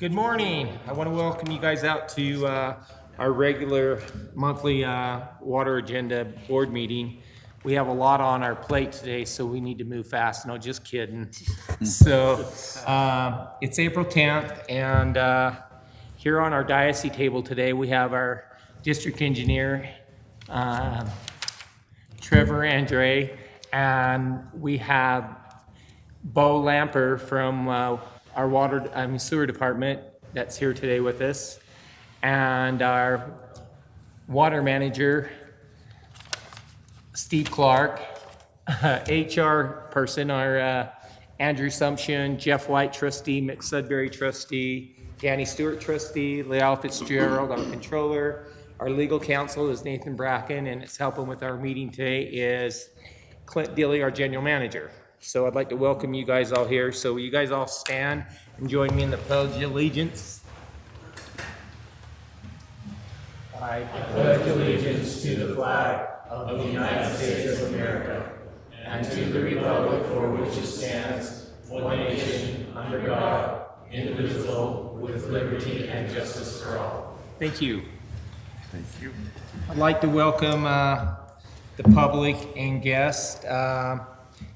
Good morning. I want to welcome you guys out to our regular monthly water agenda board meeting. We have a lot on our plate today, so we need to move fast. No, just kidding. So it's April 10th, and here on our diocese table today, we have our district engineer, Trevor Andre, and we have Bo Lamper from our sewer department that's here today with us, and our water manager, Steve Clark, HR person, our Andrew Sumption, Jeff White trustee, Mick Sudbury trustee, Danny Stewart trustee, Leal Fitzgerald, our controller. Our legal counsel is Nathan Bracken, and it's helping with our meeting today is Clint Dilly, our general manager. So I'd like to welcome you guys all here. So will you guys all stand and join me in the Pledge of Allegiance? I pledge allegiance to the flag of the United States of America and to the republic for which it stands, one nation, under God, indivisible, with liberty and justice for all. Thank you. Thank you. I'd like to welcome the public and guests.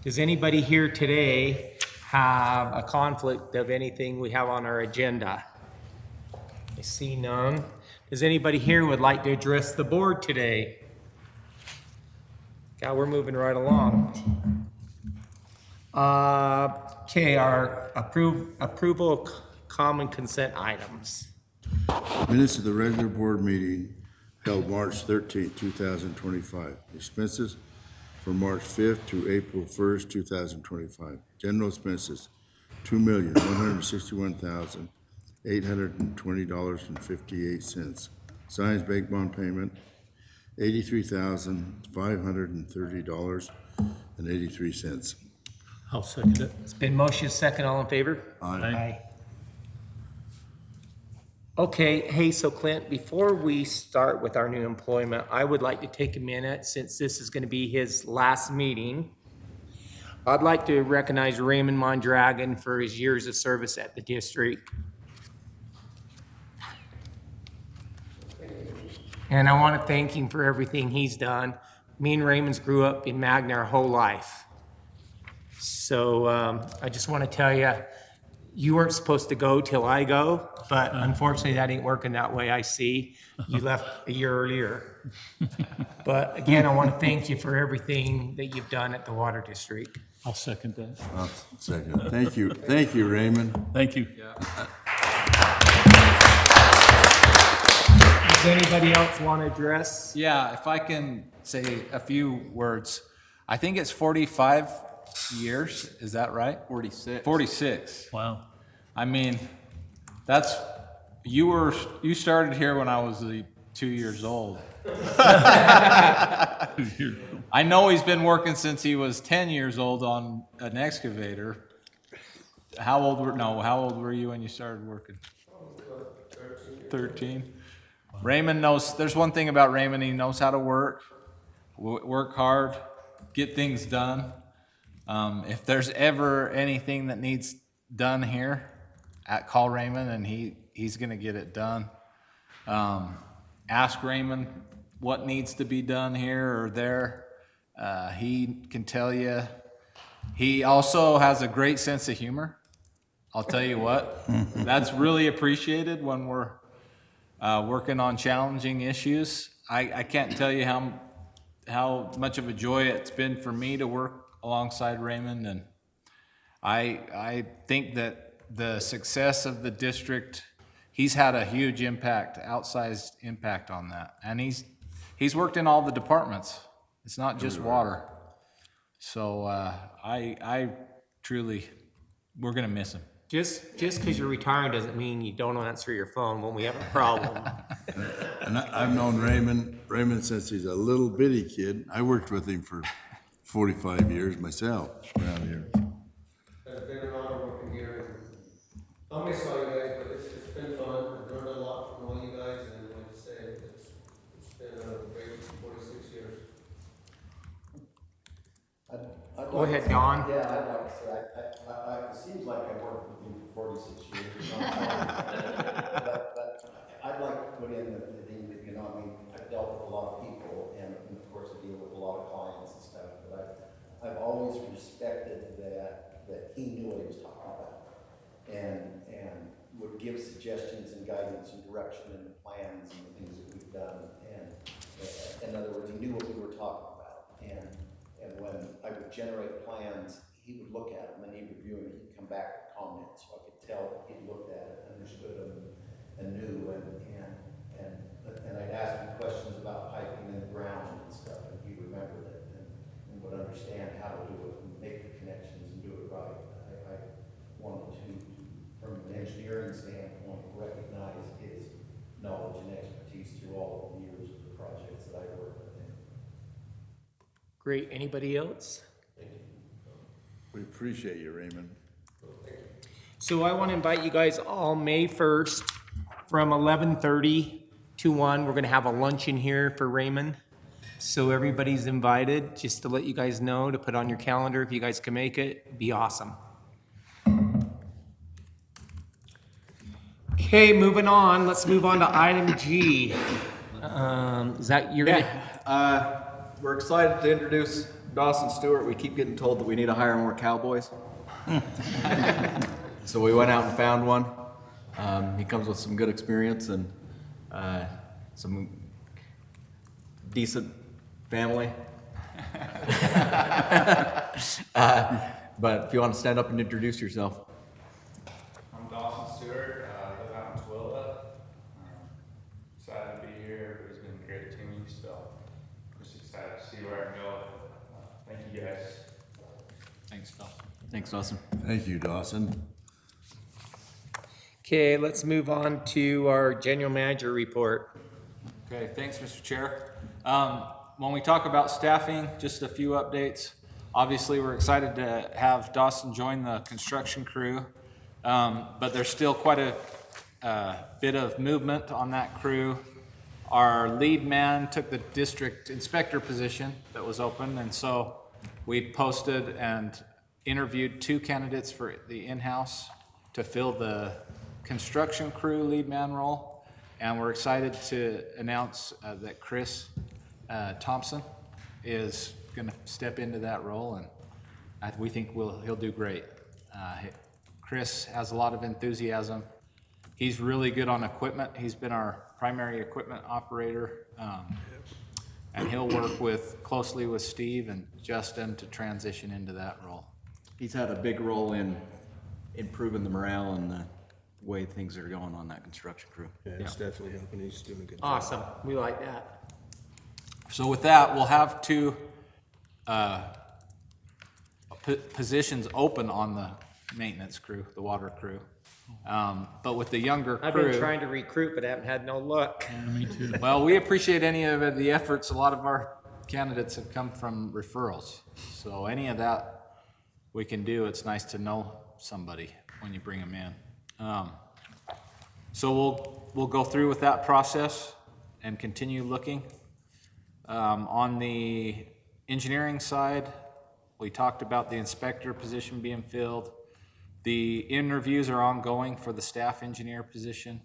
Does anybody here today have a conflict of anything we have on our agenda? I see none. Does anybody here would like to address the board today? God, we're moving right along. Okay, our approval of common consent items. Minutes of the regular board meeting held March 13th, 2025. Expenses for March 5th to April 1st, 2025. General expenses, $2,161,820.58. Science bank bond payment, $83,530.83. I'll second it. It's been motion second, all in favor? Aye. Okay, hey, so Clint, before we start with our new employment, I would like to take a minute, since this is gonna be his last meeting. I'd like to recognize Raymond Mondragon for his years of service at the district. And I wanna thank him for everything he's done. Me and Raymond's grew up in Magna our whole life. So I just wanna tell you, you weren't supposed to go till I go, but unfortunately that ain't working that way, I see. You left a year earlier. But again, I want to thank you for everything that you've done at the Water District. I'll second that. I'll second. Thank you. Thank you, Raymond. Thank you. Does anybody else want to address? Yeah, if I can say a few words. I think it's 45 years, is that right? 46. 46. Wow. I mean, you started here when I was 2 years old. I know he's been working since he was 10 years old on an excavator. How old were you when you started working? 13. Raymond knows, there's one thing about Raymond, he knows how to work hard, get things done. If there's ever anything that needs done here, call Raymond and he's gonna get it done. Ask Raymond what needs to be done here or there. He can tell you. He also has a great sense of humor. I'll tell you what, that's really appreciated when we're working on challenging issues. I can't tell you how much of a joy it's been for me to work alongside Raymond, and I think that the success of the district, he's had a huge impact, outsized impact on that, and he's worked in all the departments. It's not just water. So I truly, we're gonna miss him. Just because you're retiring doesn't mean you don't answer your phone when we have a problem. And I've known Raymond since he's a little bitty kid. I worked with him for 45 years myself around here. It's been an honor working here. I'll miss all you guys, but it's been fun. I've learned a lot from all you guys, and like I said, it's been a great 46 years. Go ahead, Don. Yeah, I'd like to say, I it seems like I've worked with you for 46 years. But I'd like to put in the thing that, you know, I mean, I've dealt with a lot of people and of course I deal with a lot of clients and stuff, but I've always respected that he knew what he was talking about and would give suggestions and guidance and direction in the plans and the things that we've done. And in other words, he knew what we were talking about. And when I would generate plans, he would look at them and he'd review them, he'd come back with comments, so I could tell that he'd looked at it, understood them, and knew, and I'd ask him questions about piping in the ground and stuff, and he remembered it and would understand how to do it and make the connections and do it right. I wanted to, from an engineering standpoint, recognize his knowledge and expertise through all of the years of the projects that I've worked with him. Great. Anybody else? We appreciate you, Raymond. So I want to invite you guys all May 1st from 11:30 to 1. We're going to have a luncheon here for Raymond. So everybody's invited, just to let you guys know, to put on your calendar if you guys can make it. It'd be awesome. Okay, moving on. Let's move on to item G. Is that you're gonna? We're excited to introduce Dawson Stewart. We keep getting told that we need to hire more cowboys. So we went out and found one. He comes with some good experience and some decent family. But if you want to stand up and introduce yourself. I'm Dawson Stewart, live out in Tooele. Excited to be here. It's been great to me, so just excited to see where I go. Thank you guys. Thanks, Dawson. Thanks, Dawson. Thank you, Dawson. Okay, let's move on to our general manager report. Okay, thanks, Mr. Chair. When we talk about staffing, just a few updates. Obviously, we're excited to have Dawson join the construction crew, but there's still quite a bit of movement on that crew. Our lead man took the district inspector position that was open, and so we posted and interviewed 2 candidates for the in-house to fill the construction crew lead man role. And we're excited to announce that Chris Thompson is going to step into that role, and we think he'll do great. Chris has a lot of enthusiasm. He's really good on equipment. He's been our primary equipment operator, and he'll work closely with Steve and Justin to transition into that role. He's had a big role in improving the morale and the way things are going on that construction crew. Yeah, it's definitely helping. He's doing a good job. Awesome. We like that. So with that, we'll have 2 positions open on the maintenance crew, the water crew. But with the younger crew. I've been trying to recruit, but I haven't had no luck. Me too. Well, we appreciate any of the efforts. A lot of our candidates have come from referrals. So any of that we can do, it's nice to know somebody when you bring them in. So we'll go through with that process and continue looking. On the engineering side, we talked about the inspector position being filled. The interviews are ongoing for the staff engineer position.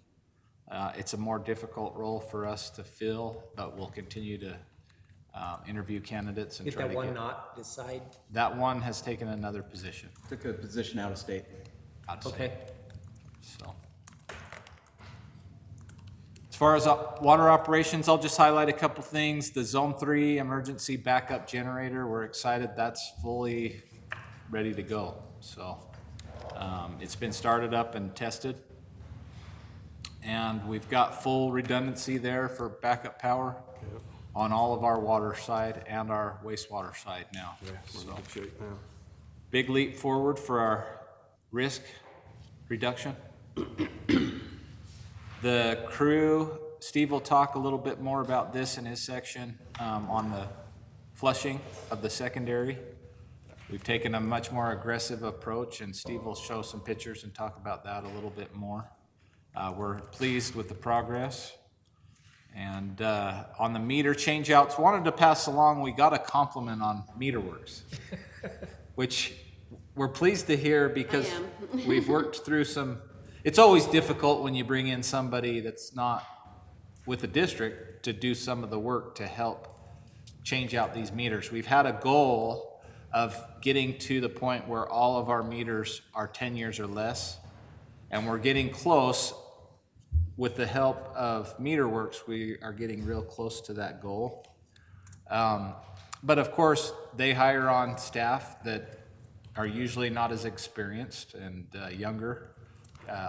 It's a more difficult role for us to fill, but we'll continue to interview candidates and Get try that to one get. not decide. That one has taken another position. Took a position out of state. I'd say. Okay. So, as far as water operations, I'll just highlight a couple things. The Zone 3 emergency backup generator, we're excited that's fully ready to go. So, it's been started up and tested. And we've got full redundancy there for backup power on all of our water side and our wastewater side now. We're in good shape now. Big leap forward for our risk reduction. The crew, Steve will talk a little bit more about this in his section on the flushing of the secondary. We've taken a much more aggressive approach, and Steve will show some pictures and talk about that a little bit more. We're pleased with the progress. And on the meter changeouts, wanted to pass along, we got a compliment on MeterWorks, which we're pleased to hear because I am. we've worked through some, it's always difficult when you bring in somebody that's not with the district to do some of the work to help change out these meters. We've had a goal of getting to the point where all of our meters are 10 years or less, and we're getting close. With the help of MeterWorks, we are getting real close to that goal. But of course, they hire on staff that are usually not as experienced and younger,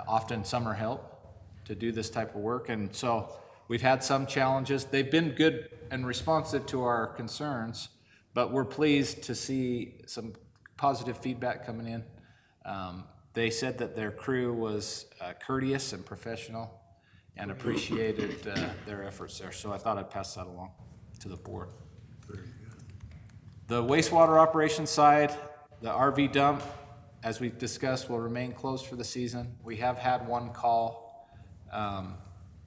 often summer help to do this type of work. And so we've had some challenges. They've been good and responsive to our concerns, but we're pleased to see some positive feedback coming in. They said that their crew was courteous and professional and appreciated their efforts there. So I thought I'd pass that along to the board. The wastewater operations side, the RV dump, as we discussed, will remain closed for the season. We have had one call.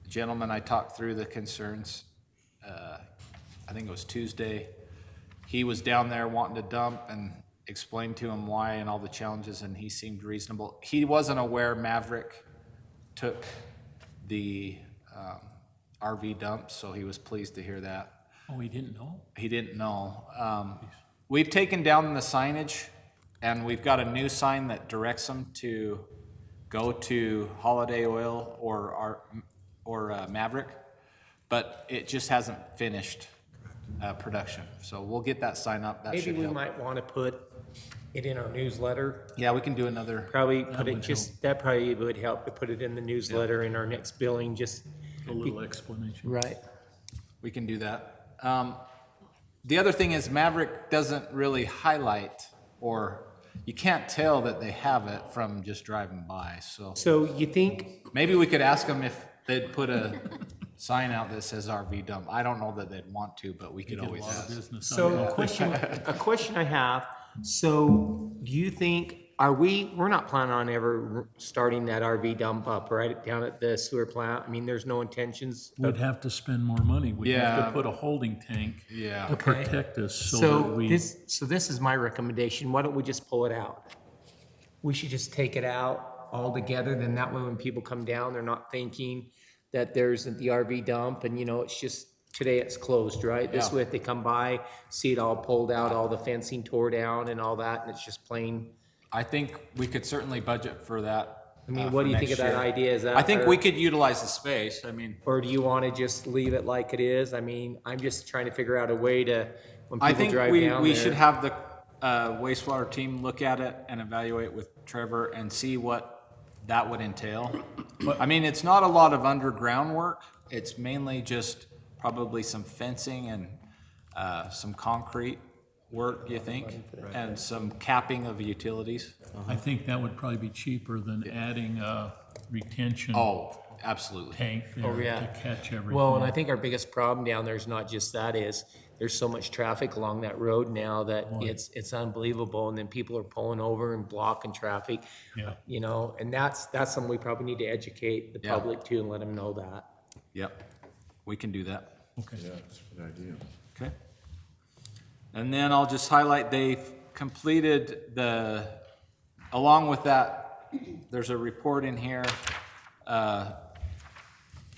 Gentleman, I talked through the concerns. I think it was Tuesday. He was down there wanting to dump and explained to him why and all the challenges, and he seemed reasonable. He wasn't aware Maverick took the RV dump, so he was pleased to hear that. Oh, he didn't know? He didn't know. We've taken down the signage, and we've got a new sign that directs them to go to Holiday Oil or Maverick, but it just hasn't finished production. So we'll get that sign up. That Maybe should we help. might want to put it in our newsletter. Yeah, we can do another. Probably put it would just, that probably would help to put it in the newsletter in our next billing, just, A little explanation. right. We can do that. The other thing is Maverick doesn't really highlight, or you can't tell that they have it from just driving by. So So you think, maybe we could ask them if they'd put a sign out that says RV dump. I don't know that they'd want to, but we could Get a always lot of ask. business out so of a question I have, so do you think, we're not planning on ever starting that RV dump up right down at the sewer plant? I mean, there's no intentions. We'd have to spend more money. We'd have Yeah. to put a holding tank Yeah. to Okay. protect us so that So we. this is my recommendation. Why don't we just pull it out? We should just take it out altogether. Then that way when people come down, they're not thinking that there's the RV dump and, it's just, today it's closed, right? This Yeah. way if they come by, see it all pulled out, all the fencing tore down and all that, and it's just plain. I think we could certainly budget for that. I mean, for what do you think next of that year. idea? Is that I think fair? we could utilize the space. I mean, Or do you want to just leave it like it is? I mean, I'm just trying to figure out a way to, when I people think drive down we there. should have the wastewater team look at it and evaluate with Trevor and see what that would entail. I mean, it's not a lot of underground work. It's mainly just probably some fencing and some concrete work, you think? And some capping of utilities. I think that would probably be cheaper than adding a retention Oh, absolutely. tank Oh, there yeah. to catch everything. Well, and I think our biggest problem down there is not just that, is there's so much traffic along that road now that it's unbelievable. And then people are pulling over and blocking traffic. Yeah. And that's something we probably need to educate the Yeah. public too and let them know that. Yep, we can do that. Okay. That's a good idea. Okay. And then I'll just highlight, they've completed along with that, there's a report in here that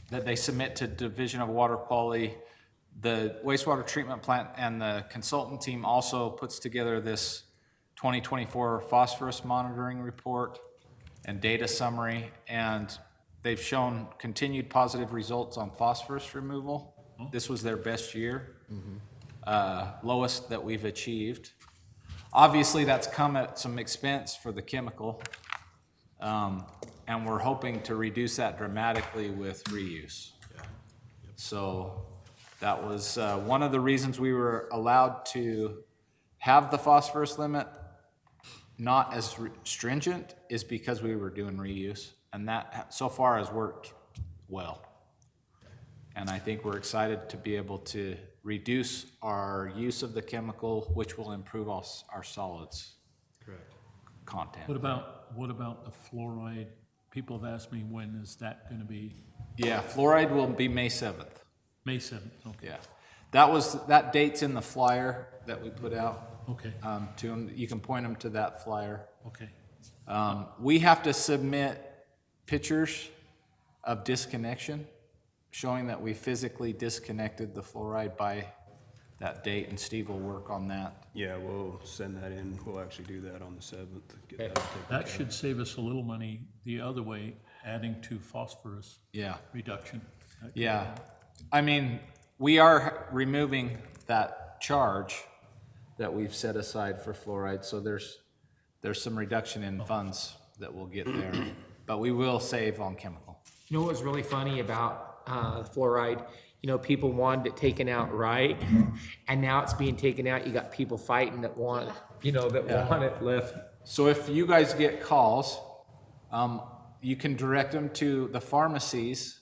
they submit to Division of Water Quality. The wastewater treatment plant and the consultant team also puts together this 2024 phosphorus monitoring report and data summary, and they've shown continued positive results on phosphorus removal. This was their best year, lowest that we've achieved. Obviously, that's come at some expense for the chemical, and we're hoping to reduce that dramatically with reuse. So that was one of the reasons we were allowed to have the phosphorus limit not as stringent, is because we were doing reuse, and that so far has worked well. And I think we're excited to be able to reduce our use of the chemical, which will improve our solids content. What about the fluoride? People have asked me, when is that gonna be? Yeah, fluoride will be May 7th. May 7th, okay. Yeah. That date's in the flyer that we put out. Okay, to them. You can point them to that flyer. okay. We have to submit pictures of disconnection, showing that we physically disconnected the fluoride by that date, and Steve will work on that. Yeah, we'll send that in. We'll actually do that on the 7th. Get that taken That care should save us a little money the other way, adding to phosphorus Yeah. reduction. Yeah, I mean, we are removing that charge that we've set aside for fluoride, so there's some reduction in funds that we'll get there, but we will save on chemical. You know what was really funny about fluoride? You know, people wanted it taken out right, and now it's being taken out. You got people fighting that want, want it left. So if you guys get calls, you can direct them to the pharmacies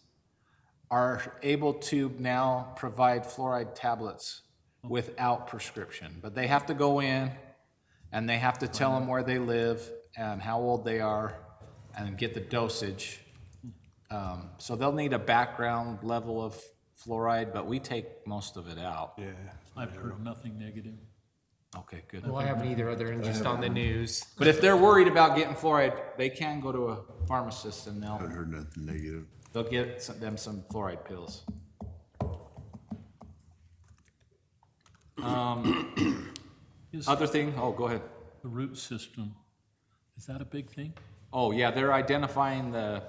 are able to now provide fluoride tablets without prescription, but they have to go in and they have to tell them where they live and how old they are and get the dosage. So they'll need a background level of fluoride, but we take most of it out. of. Yeah. I've heard nothing negative. Okay, good. Well, I haven't either, other than just on the news. But if they're worried about getting fluoride, they can go to a pharmacist and Haven't heard nothing negative. they'll get them some fluoride pills. Is Other thing, oh, go ahead. the root system, is that a big thing? Oh, yeah, they're identifying the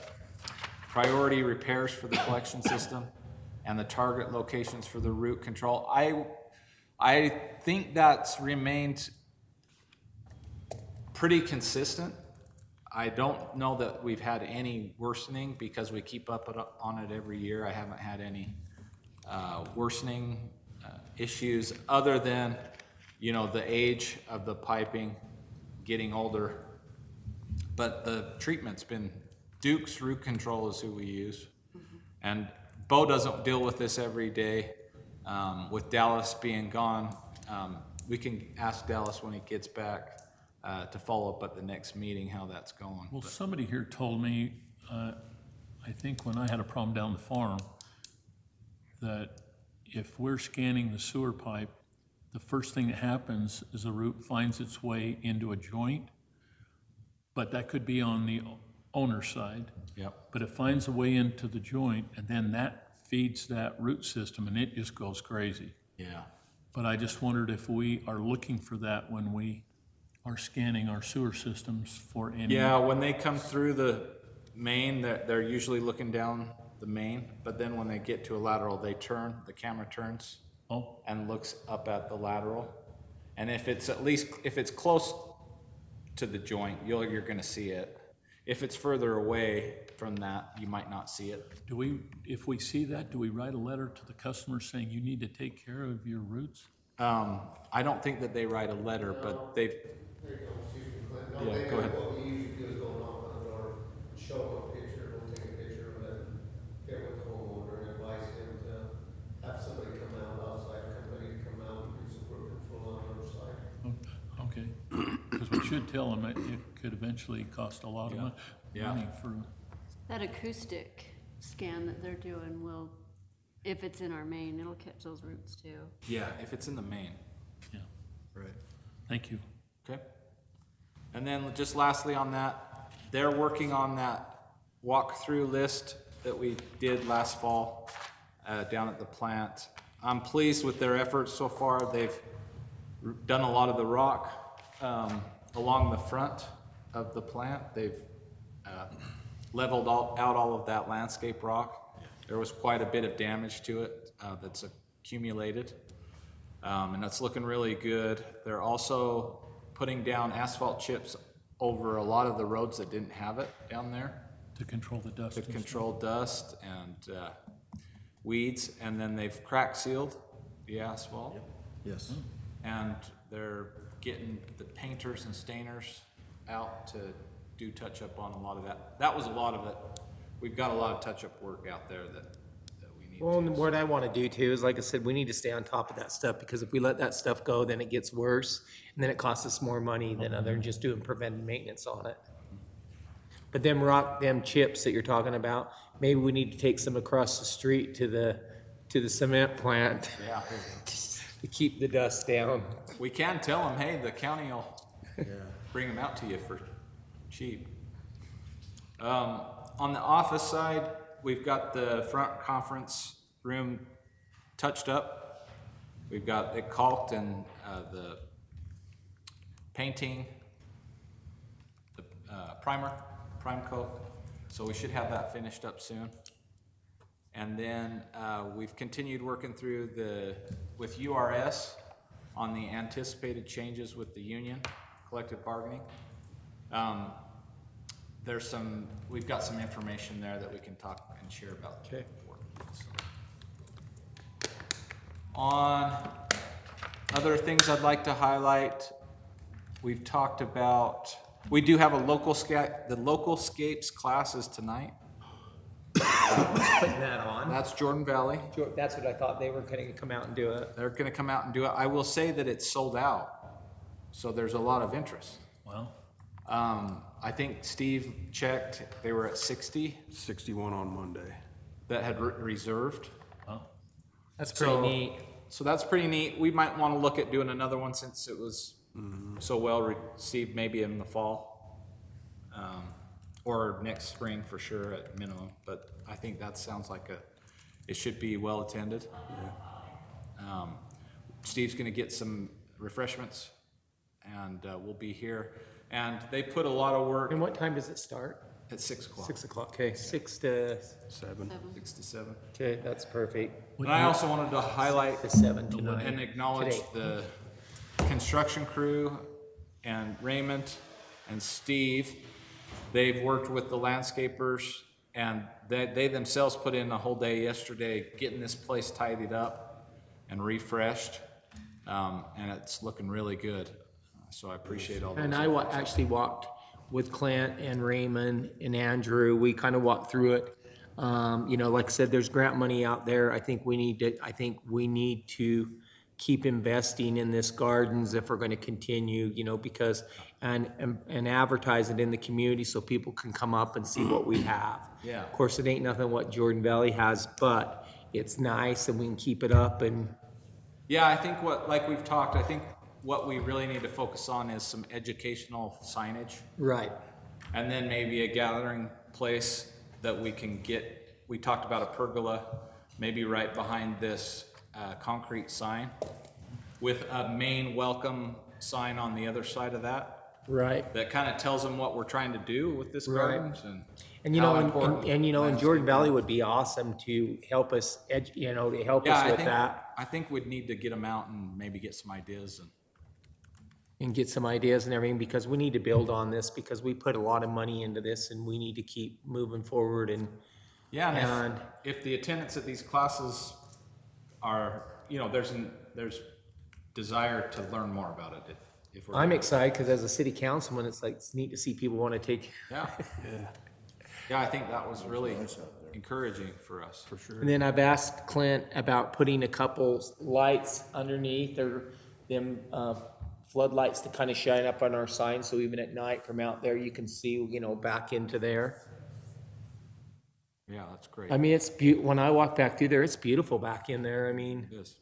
priority repairs for the collection system and the target locations for the root control. I think that's remained pretty consistent. I don't know that we've had any worsening because we keep up on it every year. I haven't had any worsening issues other than, the age of the piping getting older. But the treatment's been, Duke's Root Control is who we use. And Bo doesn't deal with this every day. With Dallas being gone, we can ask Dallas when he gets back to follow up at the next meeting how that's going. Well, somebody here told me, I think when I had a problem down the farm, that if we're scanning the sewer pipe, the first thing that happens is the root finds its way into a joint, but that could be on the owner's side. Yep. But it finds a way into the joint, and then that feeds that root system, and it just goes crazy. Yeah. But I just wondered if we are looking for that when we are scanning our sewer systems for any. Yeah, when they come through the main, they're usually looking down the main, but then when they get to a lateral, the camera turns Oh, and looks up at the lateral. And if it's close to the joint, you're gonna see it. If it's further away from that, you might not see it. if we see that, do we write a letter to the customer saying you need to take care of your roots? I don't think that they write a letter, but they've, There you go, excuse me, Clint. No, Yeah, they- go ahead. What we usually do is go knock on the door, show them a picture, we'll take a picture of it, get with the homeowner and advise him to have somebody come out, outside company to come out and do some root control on their side. Okay, because we should tell them it could eventually cost a lot of Yeah. money for, That acoustic scan that they're doing will, if it's in our main, it'll catch those roots too. yeah, if it's in the main. yeah, Right. thank you. Okay. And then just lastly on that, they're working on that walkthrough list that we did last fall down at the plant. I'm pleased with their efforts so far. They've done a lot of the rock along the front of the plant. They've leveled out all of that landscape rock. There was quite a bit of damage to it that's accumulated. And that's looking really good. They're also putting down asphalt chips over a lot of the roads that didn't have it down there To control the dust. to and stuff. control dust and weeds. And then they've crack sealed the asphalt. Yes. And they're getting the painters and stainers out to do touch-up on a lot of that. That was a lot of it. We've got a lot of touch-up work out there that we need Well, to. and what I want to do too is, like I said, we need to stay on top of that stuff, because if we let that stuff go, then it gets worse, and then it costs us more money than other than just doing preventive maintenance on it. But them chips that you're talking about, maybe we need to take some across the street to the cement plant. Yeah. to keep the dust down. We can tell them, hey, the county will bring them out to you for cheap. On the office side, we've got the front conference room touched up. We've got it caulked and the painting, the prime coat. So we should have that finished up soon. And then we've continued working through with URS on the anticipated changes with the union, collective bargaining. We've got some information there that we can talk and share about. Okay. On other things I'd like to highlight, we've talked about, we do have the local scapes classes tonight. Putting that on. That's Jordan Valley. That's what I thought, they were gonna come out and do it. They're gonna come out and do it. I will say that it's sold out, so there's a lot of interest. Well, I think Steve checked, they were at 60 61 on Monday. that had reserved. well, That's pretty So- neat. So that's pretty neat. We might want to look at doing another one since it was so well received, maybe in the fall. Or next spring for sure at minimum, but I think that sounds like it should be well attended. Steve's gonna get some refreshments and we'll be here. And they put a lot of work And what time does it start? at 6 o'clock. 6 o'clock, okay, 6 to, 7. 6 to 7. okay, that's perfect. And I also wanted to highlight 7 to 9. and acknowledge Today. the construction crew and Raymond and Steve. They've worked with the landscapers and they themselves put in a whole day yesterday getting this place tidied up and refreshed. And it's looking really good. So I appreciate all those. And I actually walked with Clint and Raymond and Andrew. We kind of walked through it. You know, like I said, there's grant money out there. I think we need to keep investing in this gardens if we're going to continue, you know, because, and advertise it in the community so people can come up and see what we have. Yeah. Of course, it ain't nothing what Jordan Valley has, but it's nice and we can keep it up and. Yeah, I think like we've talked, I think what we really need to focus on is some educational signage. Right. And then maybe a gathering place that we can get, we talked about a pergola, maybe right behind this concrete sign with a main welcome sign on the other side of that. Right. That kind of tells them what we're trying to do with this Right. gardens And you know, how and important you know, and landscape Jordan Valley is. would be awesome to help us, you know, to help Yeah, us with that I think we'd need to get them out and maybe get some ideas and get some ideas and everything, because we need to build on this, because we put a lot of money into this and we need to keep moving forward and, Yeah, and And- if the attendance at these classes are, you know, there's desire to learn more about it if we're. I'm excited because as a city councilman, it's like, it's neat to see people want to take. Yeah. Yeah, I think that was really encouraging for us. For sure. And then I've asked Clint about putting a couple lights underneath or them floodlights to kind of shine up on our sign, so even at night from out there, you can see, you know, back into there. Yeah, that's great. I mean, it's when I walk back through there, it's beautiful back in there. I mean, It is.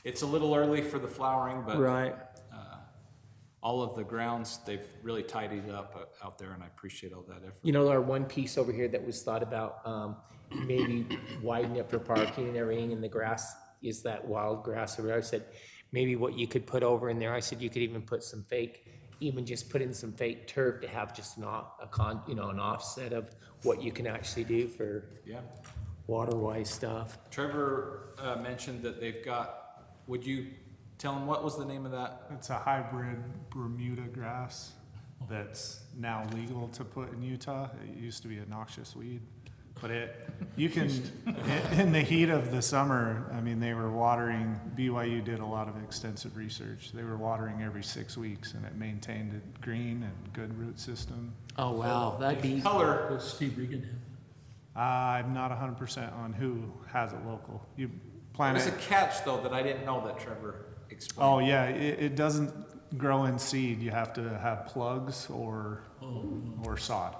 It's a little early for the flowering, but right. all of the grounds, they've really tidied up out there, and I appreciate all that effort. You know, our one piece over here that was thought about, maybe widen it for parking and everything, and the grass is that wild grass over there. I said, maybe what you could put over in there, I said you could even put some even just put in some fake turf to have just an offset of what you can actually do for Yeah. water-wise stuff. Trevor mentioned that they've got, would you tell him what was the name of that? It's a hybrid Bermuda grass that's now legal to put in Utah. It used to be a noxious weed. But you can, in the heat of the summer, I mean, they were watering, BYU did a lot of extensive research. They were watering every 6 weeks and it maintained a green and good root system. Oh, wow, that'd be, Color. does Steve Regan have? I'm not 100% on who has it local. You plant There's a it. catch, though, that I didn't know that Trevor explained. Oh, yeah, it doesn't grow in seed. You have to have plugs or sod,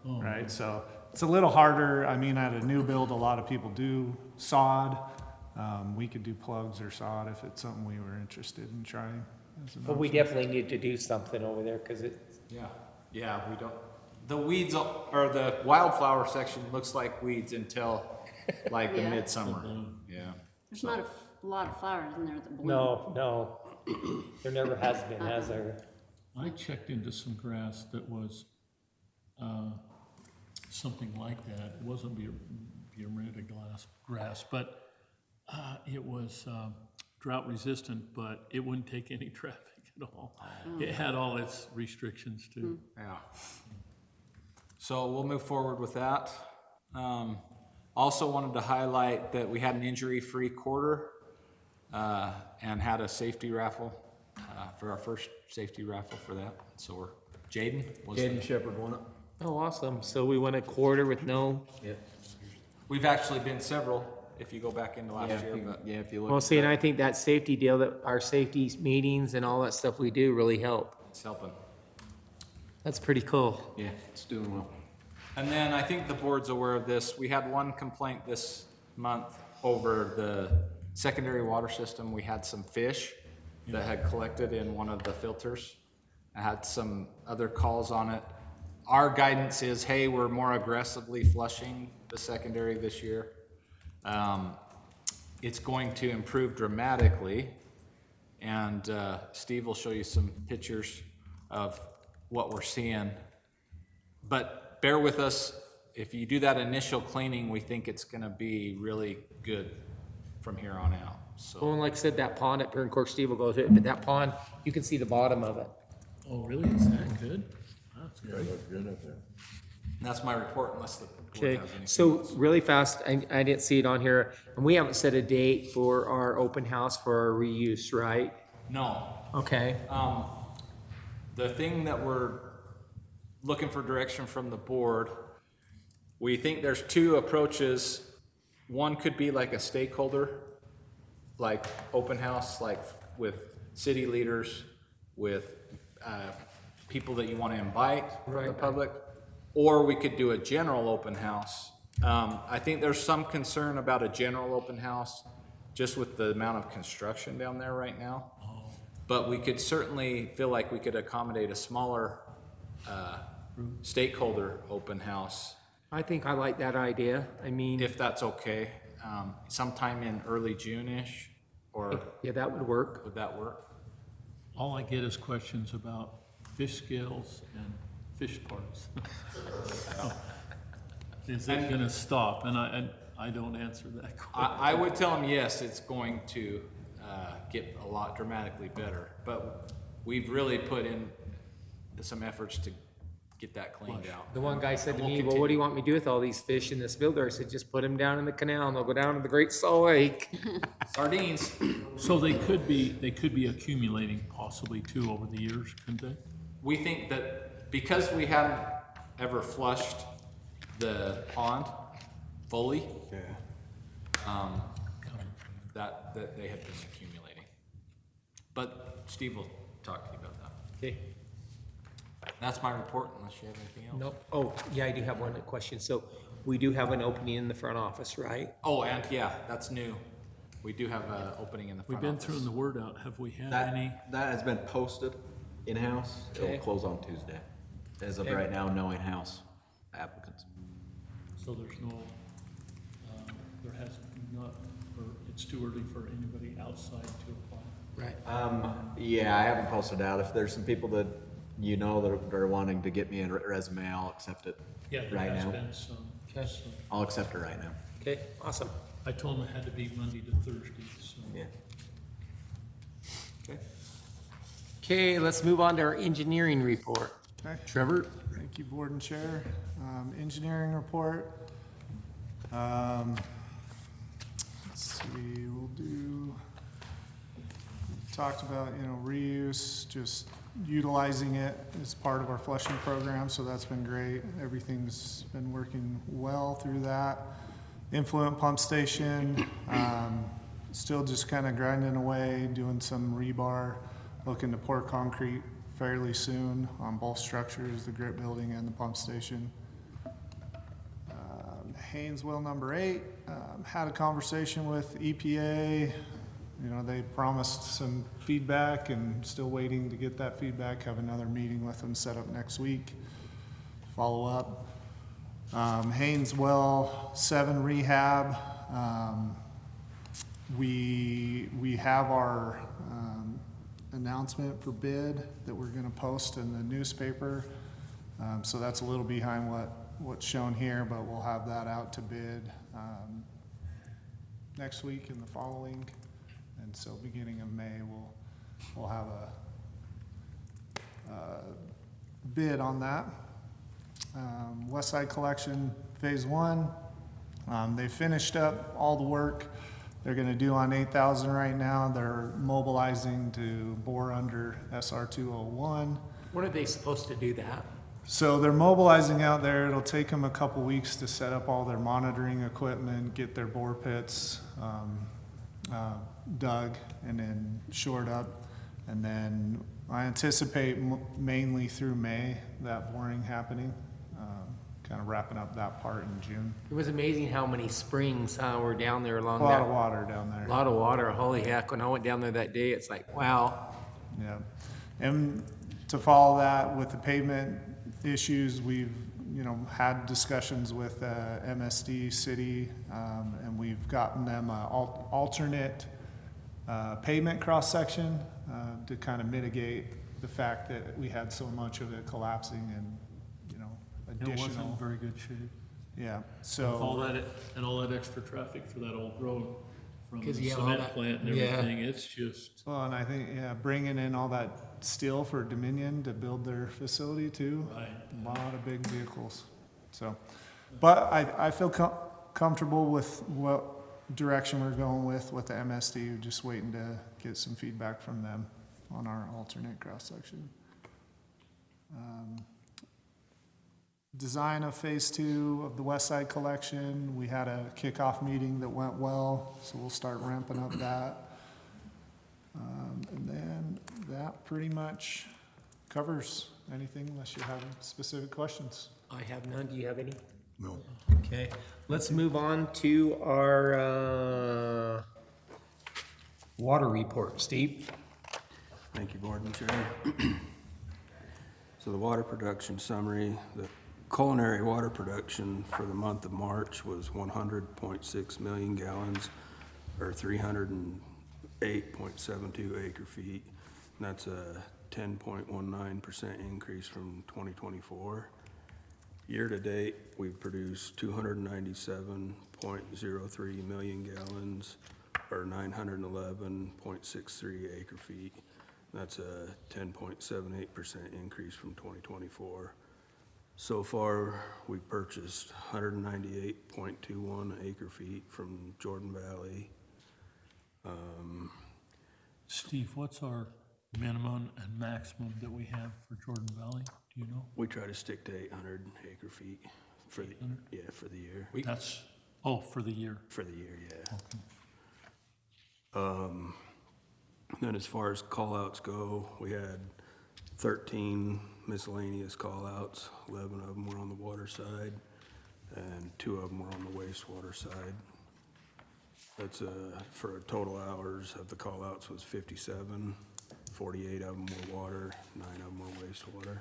right? So it's a little harder. I mean, at a new build, a lot of people do sod, We could do plugs or sod if it's something we were interested in trying. as an But we option. definitely need to do something over there, cause Yeah, we don't, the weeds, or the wildflower section looks like weeds until like the Yeah. midsummer. Yeah. There's not a lot of flowers in there that bloom. no, there never has been, has there? I checked into some grass that was, something like that. It wasn't Bermuda grass, but, it was, drought resistant, but it wouldn't take any traffic at all. It had all its restrictions too. Yeah. So we'll move forward with that. Also wanted to highlight that we had an injury-free quarter, and had a safety raffle, for our first safety raffle for that. So Jaden was. Jaden Shepherd won it. Oh, awesome. So we went a quarter with no, We've actually been several, if you go back into last year, but If you look. well, see, and I think that safety deal, that our safety meetings and all that stuff we do really help. it's helping. That's pretty cool. Yeah, it's doing well. And then I think the board's aware of this. We had one complaint this month over the secondary water system. We had some fish that had collected in one of the filters. I had some other calls on it. Our guidance is, hey, we're more aggressively flushing the secondary this year. It's going to improve dramatically. And Steve will show you some pictures of what we're seeing. But bear with us, if you do that initial cleaning, we think it's gonna be really good from here on out, so. Well, and like I said, that pond up here, and of course Steve will go to it, but that pond, you can see the bottom of it. Oh, really? Is that good? That's Yeah, good. look good up there. And that's my report unless the board Okay, has anything so else. really fast, I didn't see it on here, and we haven't set a date for our open house for our reuse, right? No, Okay. the thing that we're looking for direction from the board, we think there's two approaches. One could be like a stakeholder, like open house, like with city leaders, with people that you want to invite from the public. Or we could do a general open house. I think there's some concern about a general open house, just with the amount of construction down there right now. But we could certainly feel like we could accommodate a smaller stakeholder open house, I think I like that idea. I mean, if that's okay. Sometime in early June-ish, or yeah, that would work. would that work? All I get is questions about fish scales and fish parts. Is it gonna stop? And I don't answer that question. I would tell them, yes, it's going to get a lot dramatically better, but we've really put in some efforts to get that cleaned out. The one guy said to We'll me, well, what do you want me to do with all these fish in this filter? I said, just put them down in the canal and they'll go down to the Great Salt Lake. Sardines, So they could be accumulating possibly too over the years, couldn't they? we think that because we haven't ever flushed the pond fully, Yeah. that they have been accumulating. But Steve will talk to you about that. Okay. That's my report, unless you have anything else. Nope. Oh, yeah, I do have one question. So we do have an opening in the front office, right? Oh, and yeah, that's new. We do have an opening in the We've front been office. throwing the word out. Have we had any? That has been posted in-house. Okay. It'll close on Tuesday. As of Okay. right now, no in-house applicants. So there's no, there has not, or it's too early for anybody outside to apply? Right. Yeah, I haven't posted out. If there's some people that you know that are wanting to get me a resume, I'll accept it Yeah, there right has now. been some. Okay. So I'll accept it right now. Okay, awesome. I told them it had to be Monday to Thursday, so. Yeah. Okay. Okay, let's move on to our engineering report. Okay. Trevor? Thank you, Board and Chair. Engineering report. Let's see, we talked about, reuse, just utilizing it as part of our flushing program, so that's been great. Everything's been working well through that. Influent pump station, still just kind of grinding away, doing some rebar, looking to pour concrete fairly soon on both structures, the grit building and the pump station. Haynesville number 8, had a conversation with EPA. You know, they promised some feedback and still waiting to get that feedback. Have another meeting with them set up next week. Follow up. Haynesville 7 rehab. We have our announcement for bid that we're gonna post in the newspaper. So that's a little behind what's shown here, but we'll have that out to bid next week and the following. And so beginning of May, we'll have a bid on that. West Side Collection Phase 1, they finished up all the work they're gonna do on 8,000 right now. They're mobilizing to bore under SR 201. When are they supposed to do that? So they're mobilizing out there. It'll take them a couple weeks to set up all their monitoring equipment, get their bore pits dug and then shored up. And then I anticipate mainly through May, that boring happening, kind of wrapping up that part in June. It was amazing how many springs were down there along A lot of that. water down there. A lot of water, holy heck. When I went down there that day, it's like, wow. Yeah, and to follow that with the pavement issues, we've, had discussions with MSD City, and we've gotten them an alternate pavement cross-section to kind of mitigate the fact that we had so much of it collapsing and, It wasn't in additional. very good shape. Yeah, With all so, that, and all that extra traffic for that old road from the 'Cause you have all cement that- plant and yeah. everything, it's just, well, and I think, bringing in all that steel for Dominion to build their facility too. right. A lot of big vehicles, so, but I feel comfortable with what direction we're going with the MSD, we're just waiting to get some feedback from them on our alternate cross-section. Design of Phase 2 of the West Side Collection, we had a kickoff meeting that went well, so we'll start ramping up that. And then that pretty much covers anything unless you have specific questions. I have none. Do you have any? No. Okay, let's move on to our water report. Steve? Thank you, Board and Chair. So the water production summary, the culinary water production for the month of March was 100.6 million gallons, or 308.72 acre feet. And that's a 10.19% increase from 2024. Year-to-date, we've produced 297.03 million gallons, or 911.63 acre feet. That's a 10.78% increase from 2024. So far, we've purchased 198.21 acre feet from Jordan Valley. Steve, what's our minimum and maximum that we have for Jordan Valley? Do you know? We try to stick to 800 acre feet for the, for the year. That's, for the year. For the year, yeah. Then as far as call-outs go, we had 13 miscellaneous call-outs. 11 of them were on the water side, and 2 of them were on the wastewater side. That's for total hours of the call-outs was 57. 48 of them were water, 9 of them were wastewater.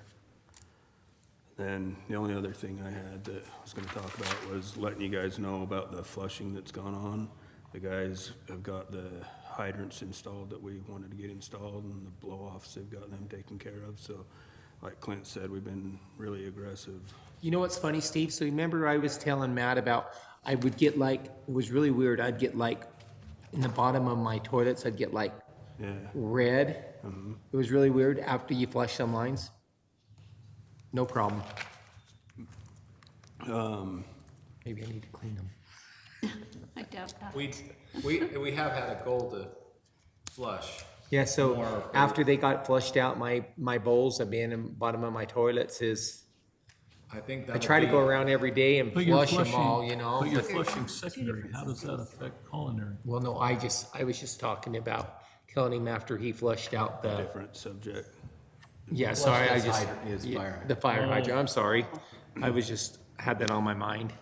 Then the only other thing I had that I was gonna talk about was letting you guys know about the flushing that's gone on. The guys have got the hydrants installed that we wanted to get installed, and the blow-offs, they've got them taken care of. So like Clint said, we've been really aggressive. You know what's funny, Steve? So remember I was telling Matt about, I would get like, it was really weird, I'd get like, in the bottom of my toilets, I'd get like Yeah. red. It was really weird after you flush some lines. No problem. Maybe I need to clean them. I doubt that. We have had a goal to flush. Yeah, so More- after they got flushed out, my bowls have been in the bottom of my toilets is, I think I that. try to go around every day and But you're flush them flushing, all, you know? but you're but- flushing secondary. How does that affect culinary? Well, no, I was just talking about killing him after he flushed out the, Different subject. yeah, sorry, I his just. hydrant, his yeah, fire hydrant. The fire hydrant, I'm sorry. I was just, had that on my mind.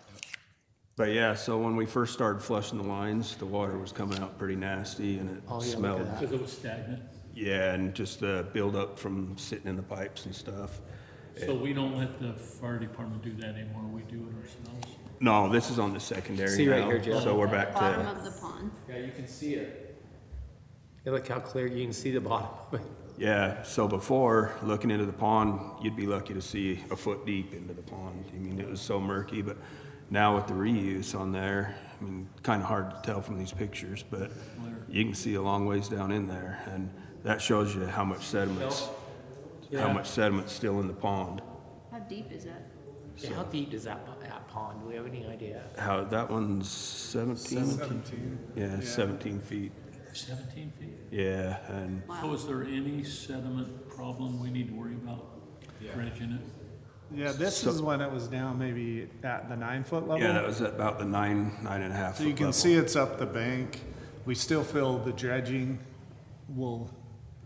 But yeah, so when we first started flushing the lines, the water was coming out pretty nasty and it smelled. Because it was stagnant. Yeah, and just the buildup from sitting in the pipes and stuff. So we don't let the fire department do that anymore, we do it ourselves. No, this is on the secondary See right now, here, Jeff? so we're back Bottom to, of the pond. Yeah, you can see it. Hey, look how clear you can see the bottom of it. yeah, so before, looking into the pond, you'd be lucky to see a foot deep into the pond. I mean, it was so murky, but now with the reuse on there, I mean, kind of hard to tell from these pictures, but you can see a long ways down in there, and that shows you how much sediment's still in the pond. How deep is that? Yeah, how deep is that pond? Do we have any idea? How, that one's 17? 17. Yeah, 17 feet. 17 feet. Yeah, and So is there any sediment problem we need to worry about dredging it? Yeah, this is when it was down maybe at the 9-foot level. yeah, that was at about the 9.5 So you foot can level. see it's up the bank. We still feel the dredging will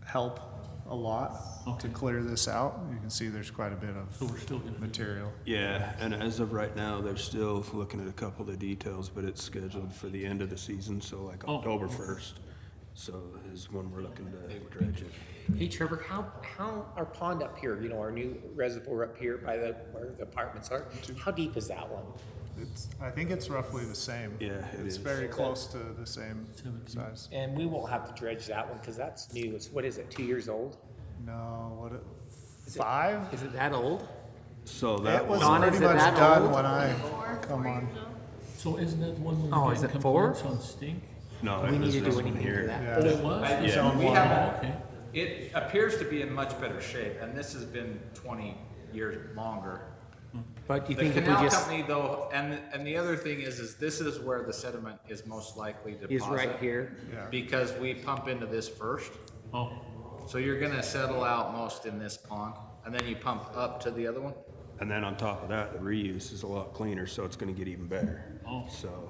help a lot to Okay. clear this out. You can see there's quite a bit So of we're still gonna do material. Yeah, and as of right now, they're still looking at a couple of the details, but it's scheduled for the end of the season, so like Oh, October okay. 1st. So is when we're looking to dredge it. Hey Trevor, how our pond up here, you know, our new reservoir up here by where the apartments are, how deep is that one? I think it's roughly the same. Yeah, it It's is. very close to the same size. And we won't have to dredge that one because that's new. It's, what is it, 2 years old? No, what, Is it- 5? Is it that old? So It that was was, Donna, pretty is it much that done old? when I Four come on. years old? So isn't that the one where Oh, we're is getting it 4? complaints on stink? no, We it need was to this do one anything to here. that. Yeah. Oh, it was? I- This Yeah. one? We have- Oh, okay. It appears to be in much better shape, and this has been 20 years longer. But do you The think if we canal just, company though, and the other thing is this is where the sediment is most likely to is deposit. right here? Because we pump into this first, Oh, so you're gonna settle out most in this pond, and then you pump up to the other one. And then on top of that, the reuse is a lot cleaner, so it's gonna get even better. Oh, So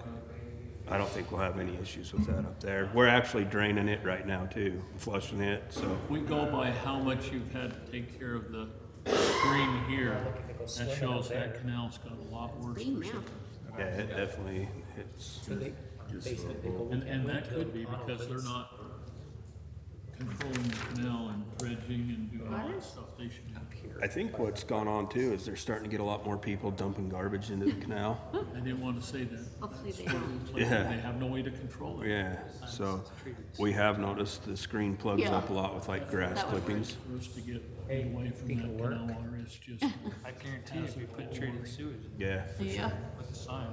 I don't think we'll have any issues with that up there. We're actually draining it right now too, flushing it, so. we go by how much you've had to take care of the screen here. That shows that canal's got a lot worse. Clean for now. Yeah, it definitely, it's, So they go And that could be because they're not controlling the canal and dredging and doing all that stuff they should do. I think what's gone on too is they're starting to get a lot more people dumping garbage into the canal. I didn't want to say that. Hopefully they don't. It's like Yeah. They have no way to control it. Yeah, so we have noticed the screen plugs Yeah. up a lot with like grass That would work. clippings. For us to get away from that canal water, it's just. I guarantee if we put treated sewage. Yeah, Yeah. With the sign.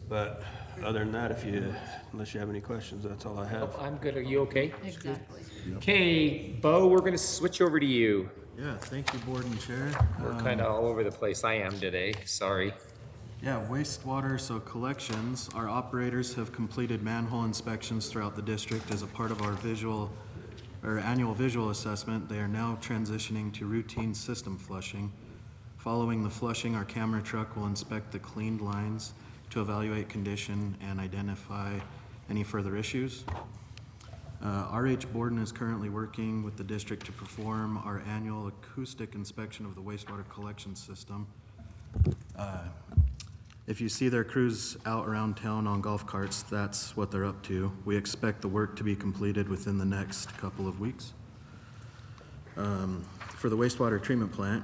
but other than that, unless you have any questions, that's all I have. I'm good. Are you okay? Exactly. Okay, Bo, we're gonna switch over to you. Yeah, thank you, Board and Chair. We're kind of all over the place. I am today. Sorry. Yeah, wastewater, so collections, our operators have completed manhole inspections throughout the district as a part of our annual visual assessment. They are now transitioning to routine system flushing. Following the flushing, our camera truck will inspect the cleaned lines to evaluate condition and identify any further issues. RH Borden is currently working with the district to perform our annual acoustic inspection of the wastewater collection system. If you see their crews out around town on golf carts, that's what they're up to. We expect the work to be completed within the next couple of weeks. For the wastewater treatment plant,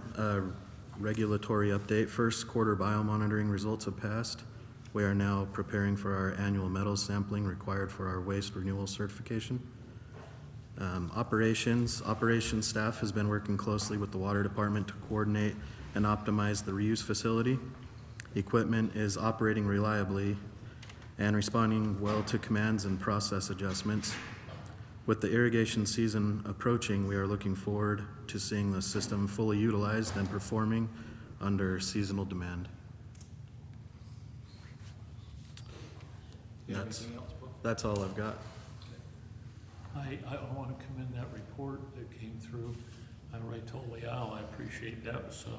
regulatory update, first quarter biomonitoring results have passed. We are now preparing for our annual metals sampling required for our waste renewal certification. Operations staff has been working closely with the water department to coordinate and optimize the reuse facility. Equipment is operating reliably and responding well to commands and process adjustments. With the irrigation season approaching, we are looking forward to seeing the system fully utilized and performing under seasonal demand. That's all I've got. I want to commend that report that came through. I already told Leal, I appreciate that. So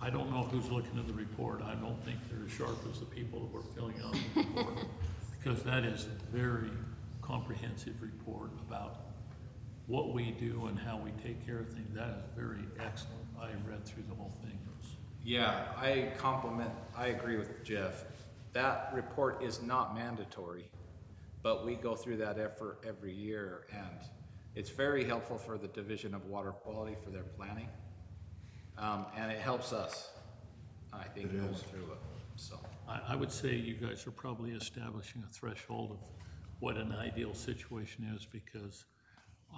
I don't know who's looking at the report. I don't think they're as sharp as the people that were filling out the report. Because that is a very comprehensive report about what we do and how we take care of things. That is very excellent. I read through the whole thing. Yeah, I agree with Jeff. That report is not mandatory, but we go through that effort every year, and it's very helpful for the Division of Water Quality for their planning. And it helps us, I think, going through it, so. I would say you guys are probably establishing a threshold of what an ideal situation is, because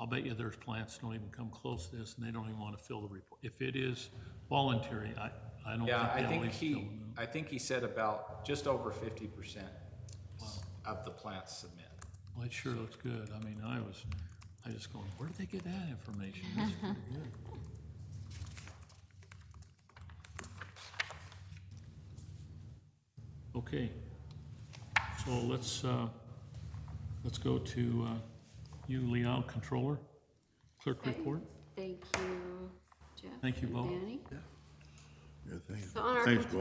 I'll bet you there's plants don't even come close to this, and they don't even want to fill the report. If it is voluntary, I don't think Yeah, they'll even fill them. I think he said about just over 50% of the plants submit. Well, it sure looks good. I mean, I just going, where did they get that information? That's pretty good. Okay, so let's go to you, Leal, Controller, Clerk Report. Thank you, Jeff. Thank you and both. Danny. Yeah, thank you. So on our Thanks, Bo.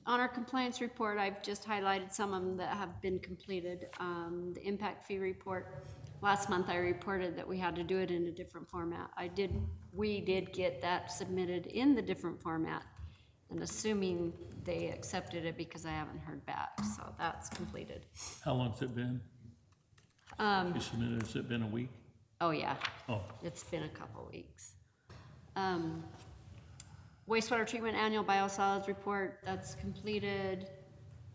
on our compliance report, I've just highlighted some of them that have been completed. The impact fee report, last month I reported that we had to do it in a different format. We did get that submitted in the different format, and assuming they accepted it because I haven't heard back, so that's completed. How long's it been? You submitted, has it been a week? Oh, yeah. Oh, It's been a couple weeks. Wastewater treatment annual biosolids report, that's completed.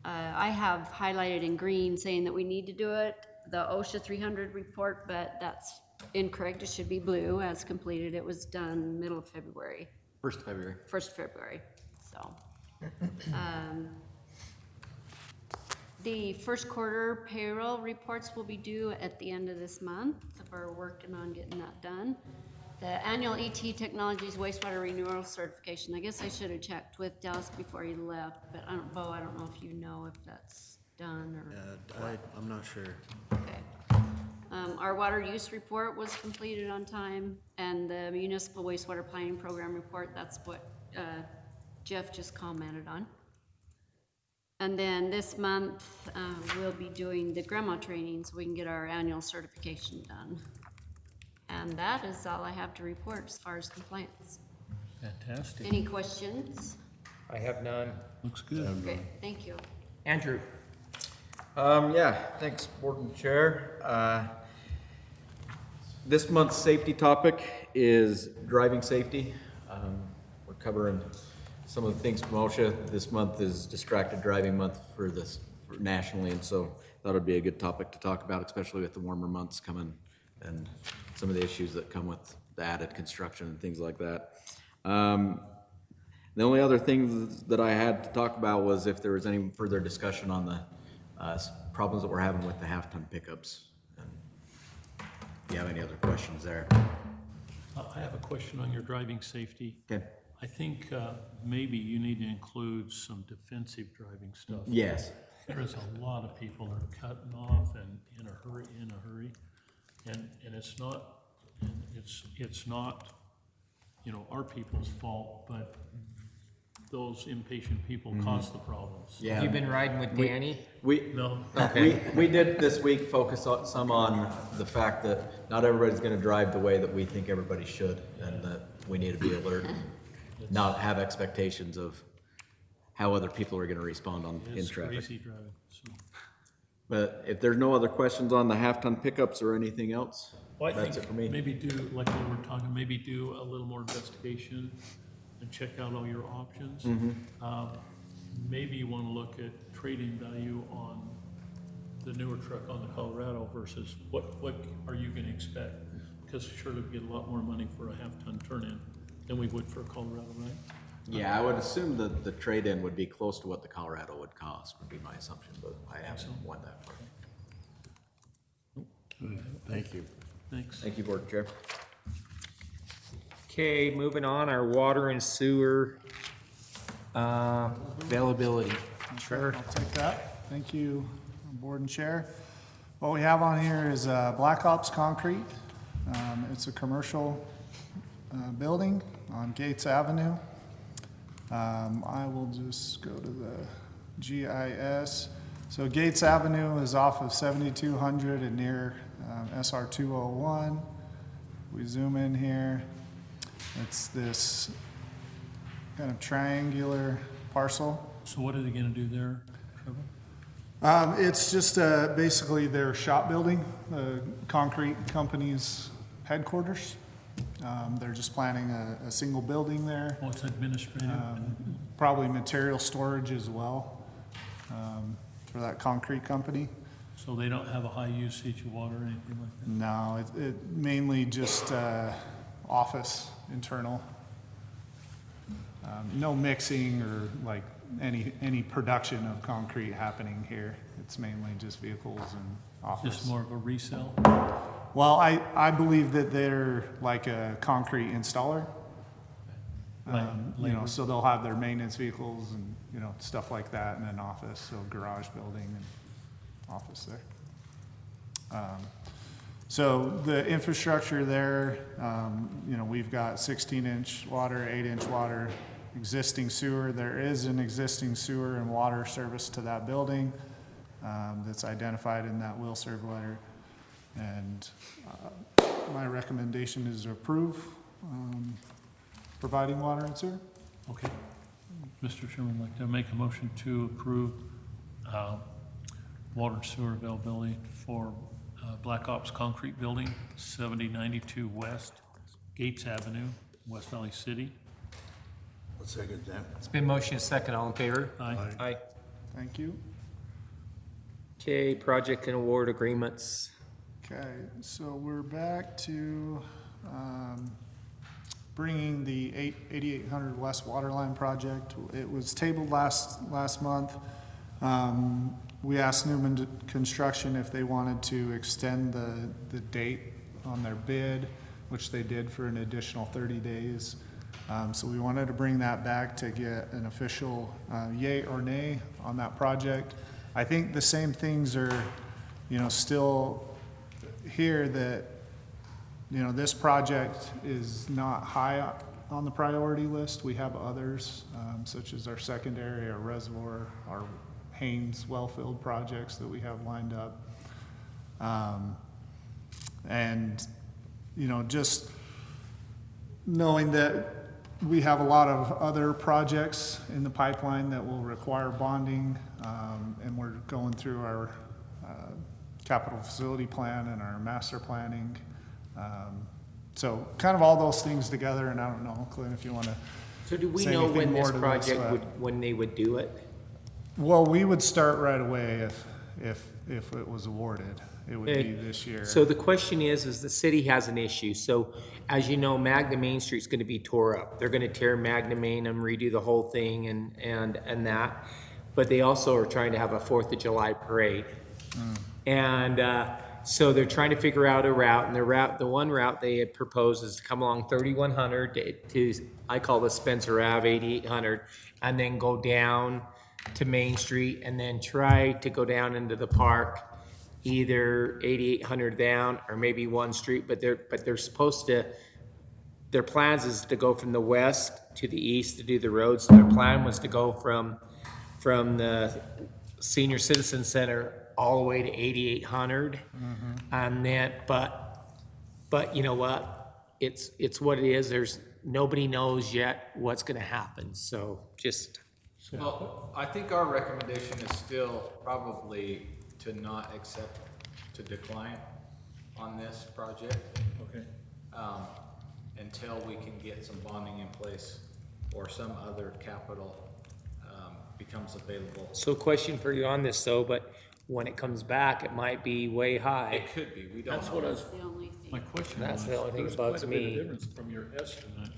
I have highlighted in green saying that we need to do it, the OSHA 300 report, but that's incorrect. It should be blue as completed. It was done middle of February, 1st February. 1st February, so. The first quarter payroll reports will be due at the end of this month. We're working on getting that done. The annual ET Technologies wastewater renewal certification, I guess I should have checked with Dallas before he left, but Bo, I don't know if you know if that's done or. I'm not sure. Okay. Our water use report was completed on time, and the municipal wastewater planning program report, that's what Jeff just commented on. And then this month, we'll be doing the grandma training so we can get our annual certification done. And that is all I have to report as far as compliance. fantastic. Any questions? I have none. Looks good. Great, thank you. Andrew? Yeah, thanks, Board and Chair. This month's safety topic is driving safety. We're covering some of the things from OSHA. This month is Distracted Driving Month for nationally, and so that would be a good topic to talk about, especially with the warmer months coming and some of the issues that come with the added construction and things like that. The only other thing that I had to talk about was if there was any further discussion on the problems that we're having with the half-ton pickups. And if you have any other questions there. I have a question on your driving safety. Okay. I think maybe you need to include some defensive driving stuff. Yes. There is a lot of people that are cutting off and in a hurry. And it's not, our people's fault, but those impatient people cause the problems. Yeah. Have you been riding with Danny? No, We did this week focus some on the fact that not everybody's gonna drive the way that we think everybody should, and that we need to be alert, not have expectations of how other people are gonna respond in it's traffic. crazy driving, so. But if there's no other questions on the half-ton pickups or anything else, Well, I that's it think for me. maybe do, like we were talking, maybe do a little more investigation and check out all your options. Maybe you wanna look at trading value on the newer truck on the Colorado versus what are you gonna expect? Because surely we get a lot more money for a half-ton turn-in than we would for a Colorado, right? Yeah, I would assume that the trade-in would be close to what the Colorado would cost, would be my assumption, but I haven't won that far. Thank you. Thanks. Thank you, Board Chair. Okay, moving on, our water and sewer availability. Sure. I'll take that. Thank you, Board and Chair. What we have on here is Black Ops Concrete. It's a commercial building on Gates Avenue. I will just go to the GIS. So Gates Avenue is off of 7200 and near SR 201. We zoom in here. It's this kind of triangular parcel. So what are they gonna do there, Trevor? It's just basically their shop building, the concrete company's headquarters. They're just planning a single building there, Oh, it's administrative? probably material storage as well for that concrete company. So they don't have a high usage of water or anything like that? No, it mainly just office internal. No mixing or like any production of concrete happening here. It's mainly just vehicles and office. Just more of a resale? Well, I believe that they're like a concrete installer. You know, so they'll have their maintenance vehicles and, you know, stuff like that in an office, so garage building and office there. So the infrastructure there, you know, we've got 16-inch water, 8-inch water, existing sewer. There is an existing sewer and water service to that building that's identified in that will serve letter. And my recommendation is to approve providing water and sewer. Okay. Mr. Chairman, I'd like to make a motion to approve water and sewer availability for Black Ops Concrete Building, 7092 West, Gates Avenue, West Valley City. I'll second that. It's been motion and second. All in favor? Aye. Aye. Thank you. Okay, project and award agreements. Okay, so we're back to bringing the 8800 West Waterline project. It was tabled last month. We asked Newman Construction if they wanted to extend the date on their bid, which they did for an additional 30 days. So we wanted to bring that back to get an official yay or nay on that project. I think the same things are, you know, still here, that, you know, this project is not high on the priority list. We have others, such as our secondary, our reservoir, our Haynes well-filled projects that we have lined up. And, you know, just knowing that we have a lot of other projects in the pipeline that will require bonding, and we're going through our capital facility plan and our master planning. So kind of all those things together, and I don't know, Clint, if you want to. So do we say know anything when this more to this, project when they would do it? Well, we would start right away if it was awarded. It would be this year. So the question is the city has an issue. So as you know, Magna Main Street's gonna be tore up. They're gonna tear Magna Main and redo the whole thing and that. But they also are trying to have a 4th of July parade. And so they're trying to figure out a route, and the one route they had proposed is to come along 3100 to, I call the Spencer Ave, 8800, and then go down to Main Street and then try to go down into the park, either 8800 down or maybe one street, but they're supposed to, their plans is to go from the west to the east to do the roads. So their plan was to go from the Senior Citizen Center all the way to 8800. And then, but you know what? It's what it is. Nobody knows yet what's gonna happen. So just, Well, I think our recommendation is still probably to not accept, to decline on this project. Okay. Until we can get some bonding in place or some other capital becomes available. so question for you on this though, but when it comes back, it might be way high. It could be, we don't That's what I know. was, The only thing. my question That's was, the only thing there's that bugs quite a bit of me. difference from your estimate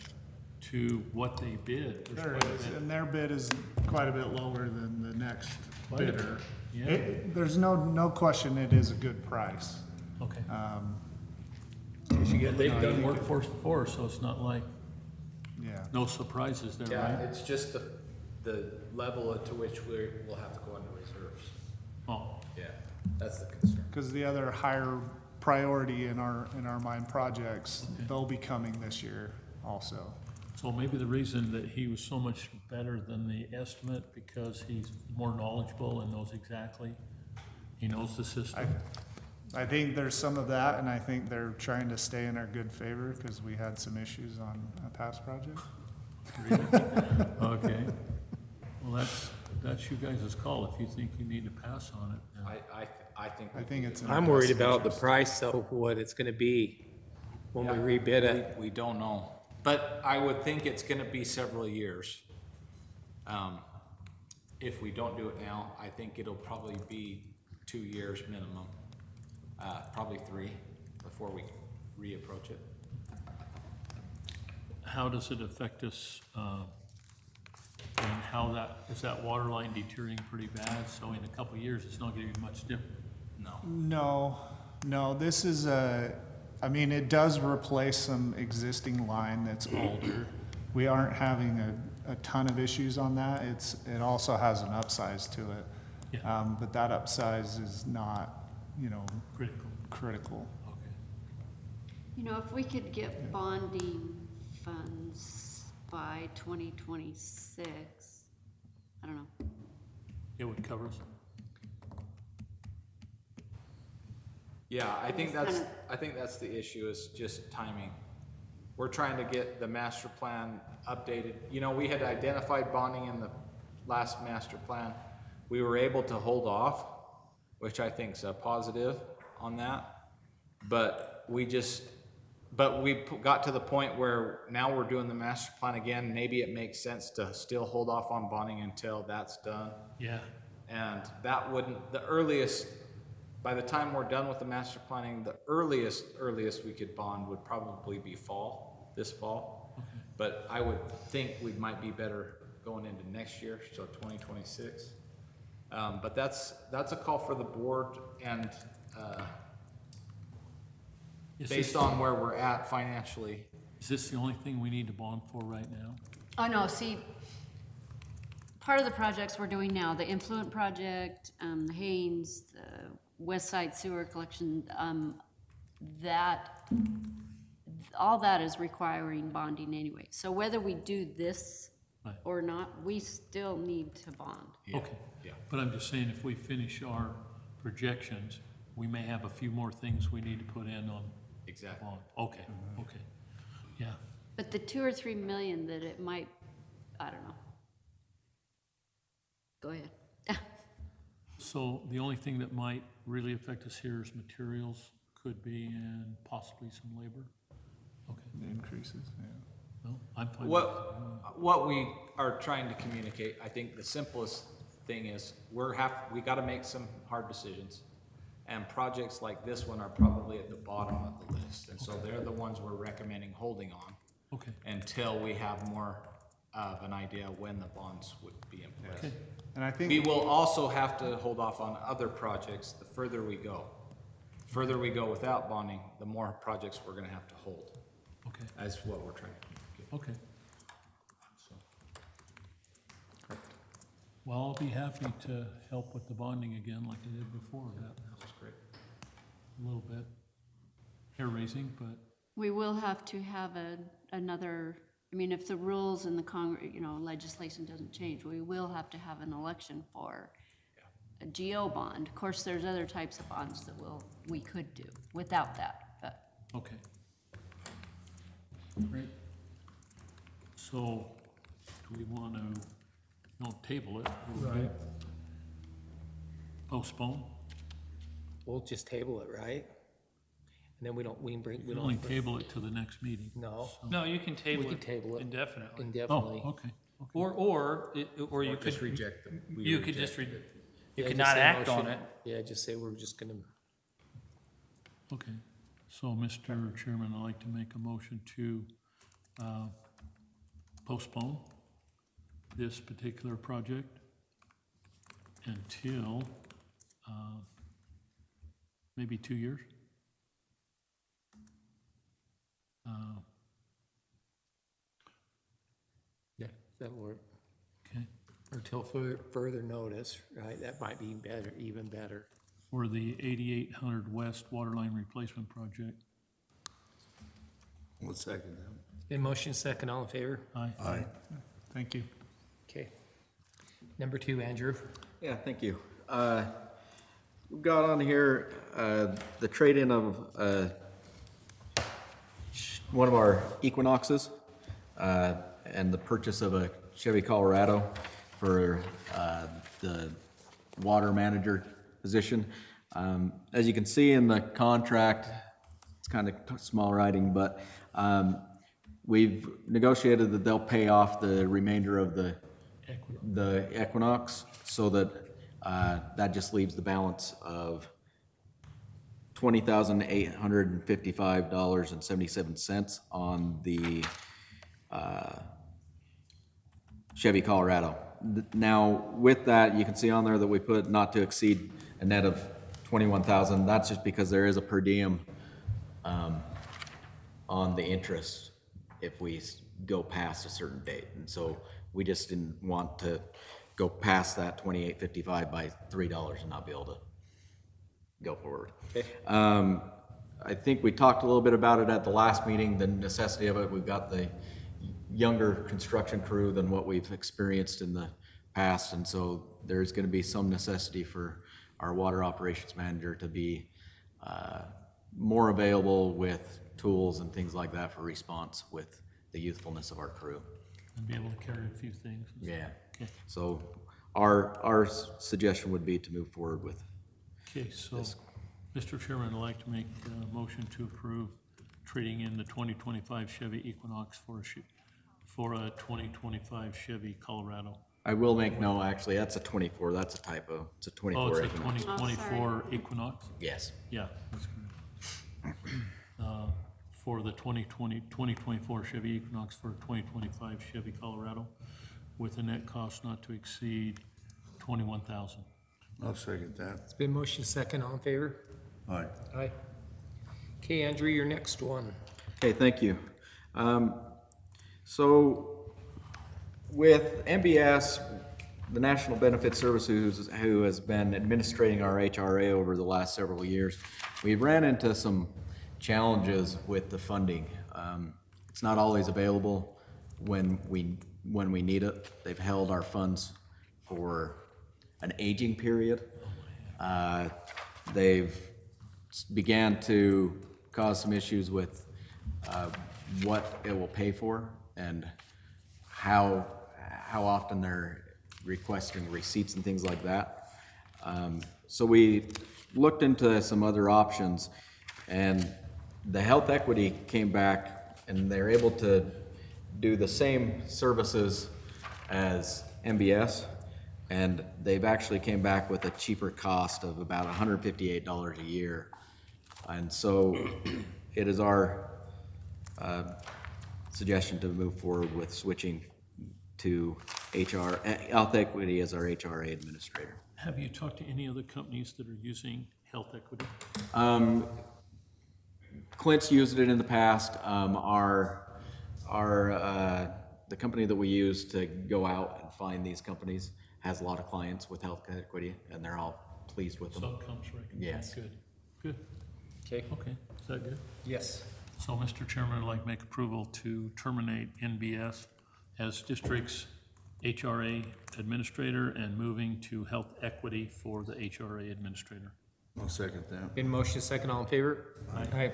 to what they bid. There's There quite a is, bit. and their bid is quite a bit lower than the next Quite a bidder. bit, yeah. There's no question it is a good price. Okay. Yeah, They've done workforce before, so it's not like, Yeah, no surprises there, Yeah, right? it's just the level to which we'll have to go into reserves. Oh, Yeah, that's the concern. because the other higher priority in our mind projects, they'll be coming this year also. so maybe the reason that he was so much better than the estimate, because he's more knowledgeable and knows exactly, he knows the system. I think there's some of that, and I think they're trying to stay in our good favor because we had some issues on a past project. that's you guys' call. If you think you need to pass on it, then- I think. I think it's. in I'm our worried best about the interest. price, though, what it's gonna be when we rebid it. We don't know, but I would think it's gonna be several years. If we don't do it now, I think it'll probably be 2 years minimum, probably 3 before we reapproach it. how does it affect us? And how is that water line deteriorating pretty bad? So in a couple of years, it's not gonna be much different. No, this is I mean, it does replace some existing line that's older. We aren't having a ton of issues on that. It also has an upsize to it. Yeah. But that upsize is not, critical. Okay. You know, if we could get bonding funds by 2026, I don't know. It would cover us. Yeah, I think It's that's the issue, is just timing. We're trying to get the master plan updated. You know, we had identified bonding in the last master plan. We were able to hold off, which I think is a positive on that. But we got to the point where now we're doing the master plan again. Maybe it makes sense to still hold off on bonding until that's done. Yeah. And that wouldn't, the earliest, by the time we're done with the master planning, the earliest we could bond would probably be this fall. Okay. But I would think we might be better going into next year, so 2026. But that's a call for the board, and based on where we're at financially. Is this the only thing we need to bond for right now? Oh, no, see, part of the projects we're doing now, the Influent Project, the Haynes, the West Side Sewer Collection, all that is requiring bonding anyway. So whether we do this Right. or not, we still need to bond. Okay. Yeah. But I'm just saying, if we finish our projections, we may have a few more things we need to put in on Exactly. bond. Okay, okay. Yeah. But the 2 or 3 million that it might, I don't know. Go ahead. So the only thing that might really affect us here is materials, could be, and possibly some labor. Okay, The increases, yeah. well, I'm fine. with that. What we are trying to communicate, I think the simplest thing is we gotta make some hard decisions. And projects like this one are probably at the bottom of the list. And so they're the ones we're recommending holding on Okay, until we have more of an idea when the bonds would be in place. okay, And I think. We will also have to hold off on other projects the further we go. Further we go without bonding, the more projects we're gonna have to hold. okay, That's what we're trying to communicate. okay. So, Well, I'll be happy to help with the bonding again like I did before. that's great. A little bit hair raising, but We will have to have another, I mean, if the rules and the legislation doesn't change, we will have to have an election for a GO bond. Of course, there's other types of bonds that we could do without that, but. okay. Great. So, do we want to, don't table it? Right. Postpone? We'll just table it, right? And then we We only table it to the next meeting. No, No, you can table we can it table it indefinitely. Oh, indefinitely. okay, okay. Or you could, Just reject them. We you could reject just, it. you Yeah, could just not say act on motion. it. Yeah, just say we're just gonna, Okay, so Mr. Chairman, I'd like to make a motion to postpone this particular project until maybe 2 years. yeah, that work. Okay, Until further notice, right? That might be better, even better. for the 8800 West Waterline Replacement Project. One second now. Been motion second, all in favor? Aye. Aye. Thank you. Okay. Number 2, Andrew. Yeah, thank you. We've got on here, the trade-in of, one of our Equinoxes, and the purchase of a Chevy Colorado for the water manager position. As you can see in the contract, it's kind of small writing, but we've negotiated that they'll pay off the remainder of the Equinox, so that that just leaves the balance of $20,855.77 on the Chevy Colorado. Now, with that, you can see on there that we put not to exceed a net of 21,000. That's just because there is a per diem on the interest if we go past a certain date. And so we just didn't want to go past that 28.55 by $3 and not be able to go forward. Okay. I think we talked a little bit about it at the last meeting, the necessity of it. We've got the younger construction crew than what we've experienced in the past, and so there's going to be some necessity for our water operations manager to be more available with tools and things like that for response with the youthfulness of our crew. And be able to carry a few things. Yeah. Okay. So our suggestion would be to move forward with. Okay, so, Mr. Chairman, I'd like to make a motion to approve trading in the 2025 Chevy Equinox for a 2025 Chevy Colorado. I will make, no, actually, that's a 24, that's a typo. It's a 24. Oh, it's a Equinox. 2024 Equinox? Yes. Yeah, that's good. For the 2024 Chevy Equinox for a 2025 Chevy Colorado with a net cost not to exceed $21,000. I'll second that. It's been motion second, all in favor? Aye. Aye. Okay, Andrew, your next one. Okay, thank you. So with MBS, the National Benefit Services, who has been administrating our HRA over the last several years, we ran into some challenges with the funding. It's not always available when we need it. They've held our funds for an aging period. They've began to cause some issues with what it will pay for and how often they're requesting receipts and things like that. So we looked into some other options, and the Health Equity came back and they're able to do the same services as MBS, and they've actually came back with a cheaper cost of about $158 a year. And so it is our suggestion to move forward with switching to Health Equity as our HRA administrator. Have you talked to any other companies that are using Health Equity? Clint's used it in the past. The company that we use to go out and find these companies has a lot of clients with Health Equity, and they're all pleased with them. Subcoms recommend? Yes. Good, good. Okay. Okay, is that good? Yes. So, Mr. Chairman, I'd like to make approval to terminate NBS as district's HRA administrator and moving to Health Equity for the HRA administrator. I'll second that. Been motion second, all in favor? Aye.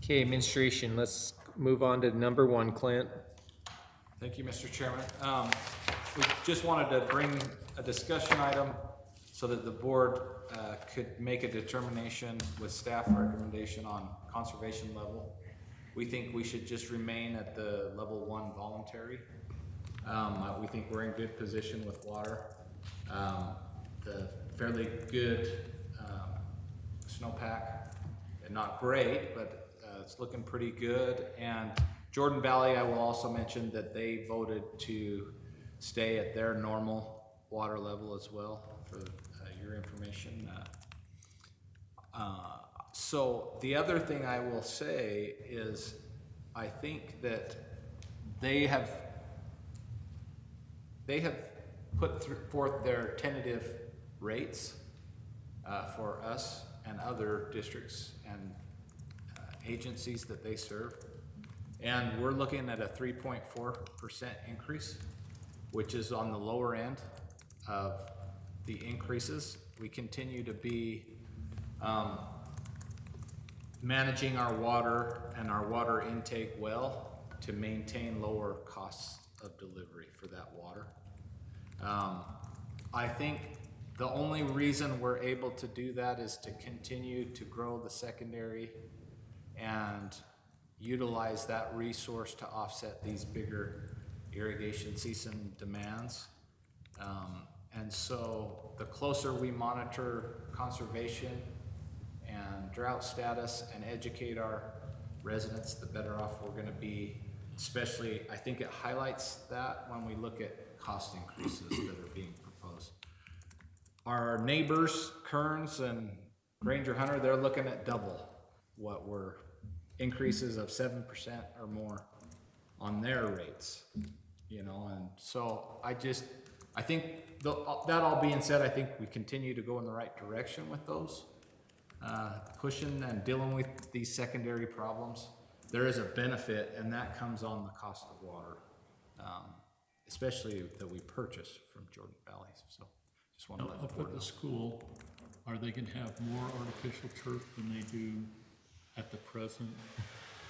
Okay, administration, let's move on to number one, Clint. Thank you, Mr. Chairman. We just wanted to bring a discussion item so that the board could make a determination with staff recommendation on conservation level. We think we should just remain at the level 1 voluntary. We think we're in good position with water. The fairly good snowpack, and not great, but it's looking pretty good. And Jordan Valley, I will also mention that they voted to stay at their normal water level as well, for your information. So the other thing I will say is, I think that they have put forth their tentative rates for us and other districts and agencies that they serve. And we're looking at a 3.4% increase, which is on the lower end of the increases. We continue to be managing our water and our water intake well to maintain lower costs of delivery for that water. I think the only reason we're able to do that is to continue to grow the secondary and utilize that resource to offset these bigger irrigation season demands. And so the closer we monitor conservation and drought status and educate our residents, the better off we're gonna be. Especially, I think it highlights that when we look at cost increases that are being proposed. Our neighbors, Kearns and Granger Hunter, they're looking at double what we're, increases of 7% or more on their rates, you know, and so I think that all being said, I think we continue to go in the right direction with those, pushing and dealing with these secondary problems. There is a benefit, and that comes on the cost of water, especially that we purchase from Jordan Valley, so just want to Now, let the up board at know. the school, are they gonna have more artificial turf than they do at the present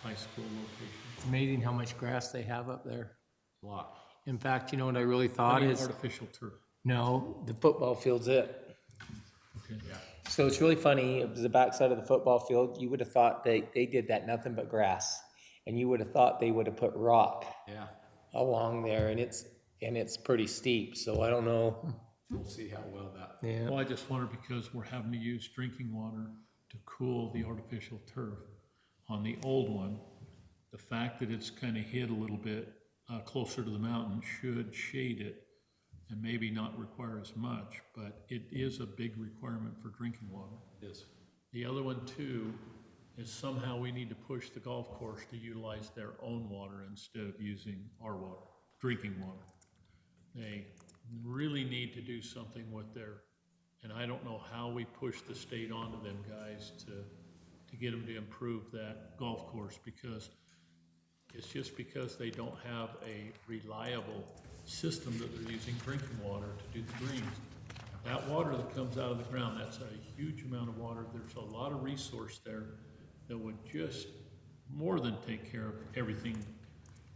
high school location? It's amazing how much grass they have up there. A lot. In fact, you know what I really I thought mean, is, artificial turf, no, the football field's it. okay. Yeah. So it's really funny, it was the backside of the football field, you would have thought they did that nothing but grass. And you would have thought they would have put rock Yeah, along there, and it's pretty steep, so I don't know. we'll see how well that. Yeah. Well, I just wonder because we're having to use drinking water to cool the artificial turf. On the old one, the fact that it's kind of hid a little bit closer to the mountain should shade it and maybe not require as much, but it is a big requirement for drinking water. Is. The other one too is somehow we need to push the golf course to utilize their own water instead of using our water, drinking water. They really need to do something with their, and I don't know how we push the state onto them guys to get them to improve that golf course, because it's just because they don't have a reliable system that they're using drinking water to do the greens. That water that comes out of the ground, that's a huge amount of water. There's a lot of resource there that would just more than take care of everything.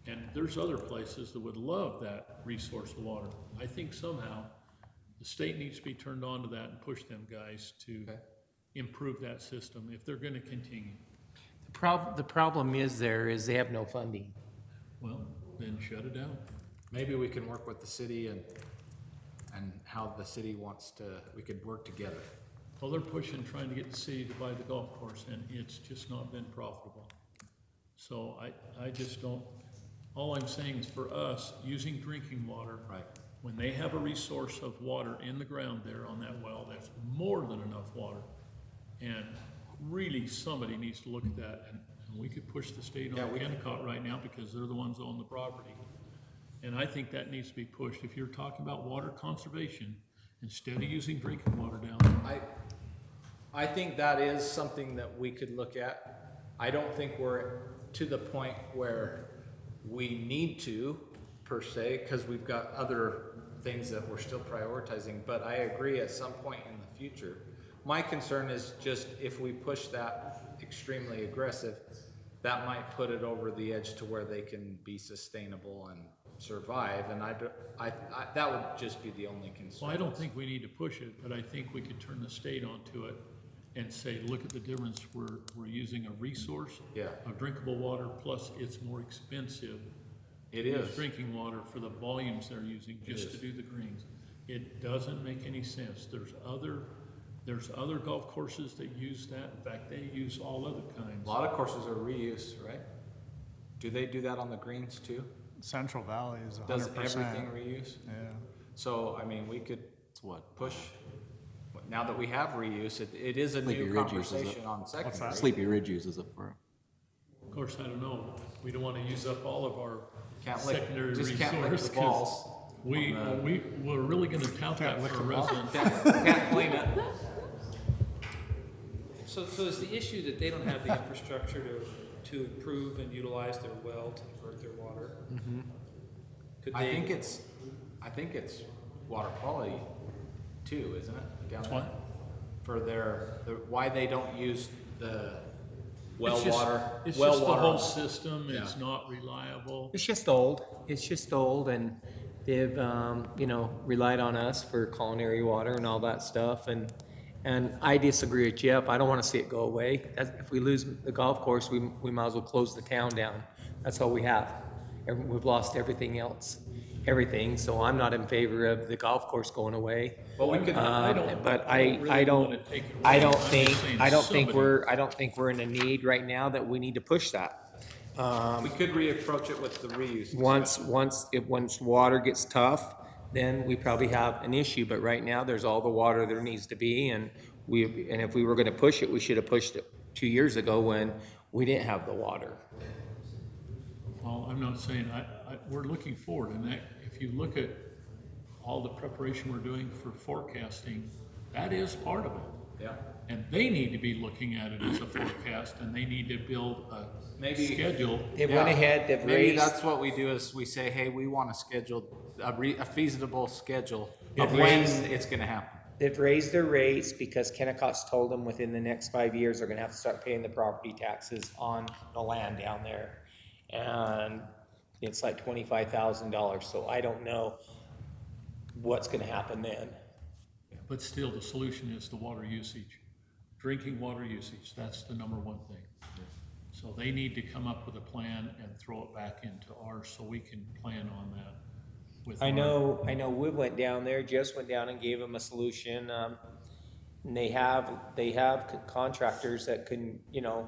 And there's other places that would love that resource of water. I think somehow the state needs to be turned on to that and push them guys to improve that system if they're gonna continue. The problem is they have no funding. Well, then shut it down. Maybe we can work with the city and how the city wants to, we could work together. Well, they're pushing, trying to get the city to buy the golf course, and it's just not been profitable. So I just don't, all I'm saying is for us, using drinking water. Right. When they have a resource of water in the ground there on that well, that's more than enough water. And really, somebody needs to look at that, and we could push the state on Kennecott right now because they're the ones that own the property. And I think that needs to be pushed. If you're talking about water conservation, instead of using drinking water down, I think that is something that we could look at. I don't think we're to the point where we need to, per se, because we've got other things that we're still prioritizing, but I agree at some point in the future. My concern is just if we push that extremely aggressive, that might put it over the edge to where they can be sustainable and survive, and that would just be the only concern. well, I don't think we need to push it, but I think we could turn the state onto it and say, look at the difference. We're using a resource of drinkable water, plus it's more expensive. It to use is. drinking water for the volumes they're using just to do the greens. It doesn't make any sense. There's other golf courses that use that. In fact, they use all other kinds. A lot of courses are reuse, right? Do they do that on the greens too? Central Valley is 100%. Does everything reuse? Yeah. So, I mean, we could, push, now that we have reuse, it is a Sleepy new Ridge uses it. conversation on secondary. Sleepy Ridge uses it for. Of course, I don't know. We don't want to use up all of our Can't lick- secondary just resource. can't lick the 'cause balls we're really going to tout that for our residents. Can't clean it. So is the issue that they don't have the infrastructure to improve and utilize their well to convert their water? Could I they- think it's water quality too, isn't it? Down there? What? For why they don't use the well It's just- water. It's well just the water. whole system. It's not reliable. It's just old, and They've, you know, relied on us for culinary water and all that stuff, and I disagree with Jeff. I don't want to see it go away. If we lose the golf course, we might as well close the town down. That's all we have. And we've lost everything else, everything. So I'm not in favor of the golf course going away. Well, we could, But really I don't, wanna take it away. I don't I'm just think, saying I don't think somebody- I don't think we're in a need right now that we need to push that. we could reapproach it with the reuse. Once water gets tough, then we probably have an issue, but right now, there's all the water there needs to be, and if we were gonna push it, we should have pushed it 2 years ago when we didn't have the water. Well, I'm not saying, we're looking forward, and that, if you look at all the preparation we're doing for forecasting, that is part of it. Yeah. And they need to be looking at it as a forecast, and they need to build a Maybe- schedule. They went ahead, they've Maybe raised, that's what we do is we say, hey, we want to schedule a feasible schedule of They've when raised- it's gonna happen. they've raised their rates because Kennecott's told them within the next 5 years, they're gonna have to start paying the property taxes on the land down there. And it's like $25,000, so I don't know what's gonna happen then. But still, the solution is the water usage, drinking water usage, that's the number one thing. So they need to come up with a plan and throw it back into ours so we can plan on that with. I our- know, we went down there, Jess went down and gave them a solution, and they have contractors that can, you know,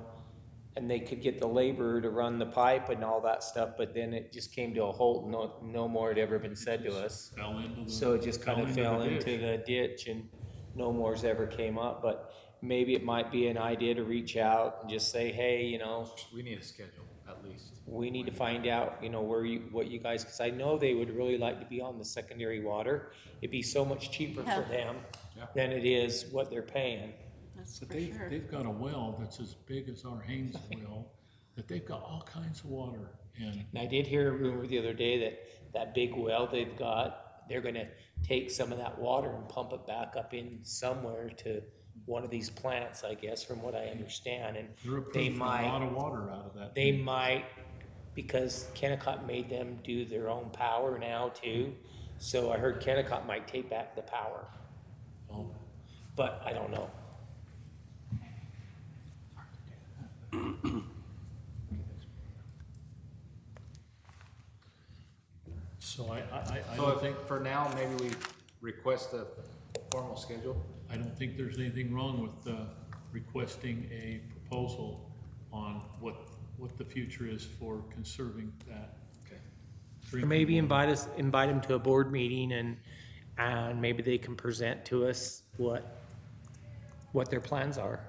and they could get the labor to run the pipe and all that stuff, but then it just came to a halt, no more had ever been said to us. Fell into the. So it just kind of fell the into ditch. the ditch and no more's ever came up, but maybe it might be an idea to reach out and just say, hey, you know, We need a schedule, at least. we need to find out, you know, what you guys, because I know they would really like to be on the secondary water. It'd be so much cheaper Yeah. for them Yeah. than it is what they're paying. That's But for they've, sure. they've got a well that's as big as our Haynes well, that they've got all kinds of water, and And I did hear a rumor the other day that big well they've got, they're gonna take some of that water and pump it back up in somewhere to one of these plants, I guess, from what I understand, and they're they approved for a lot might, of water out of that. they might, because Kennecott made them do their own power now too. So I heard Kennecott might take back the power. But I don't know. So I So don't I think, think for now, maybe we request a formal schedule. I don't think there's anything wrong with requesting a proposal on what the future is for conserving that. Okay. Or drinking maybe water. invite them to a board meeting and maybe they can present to us what their plans are.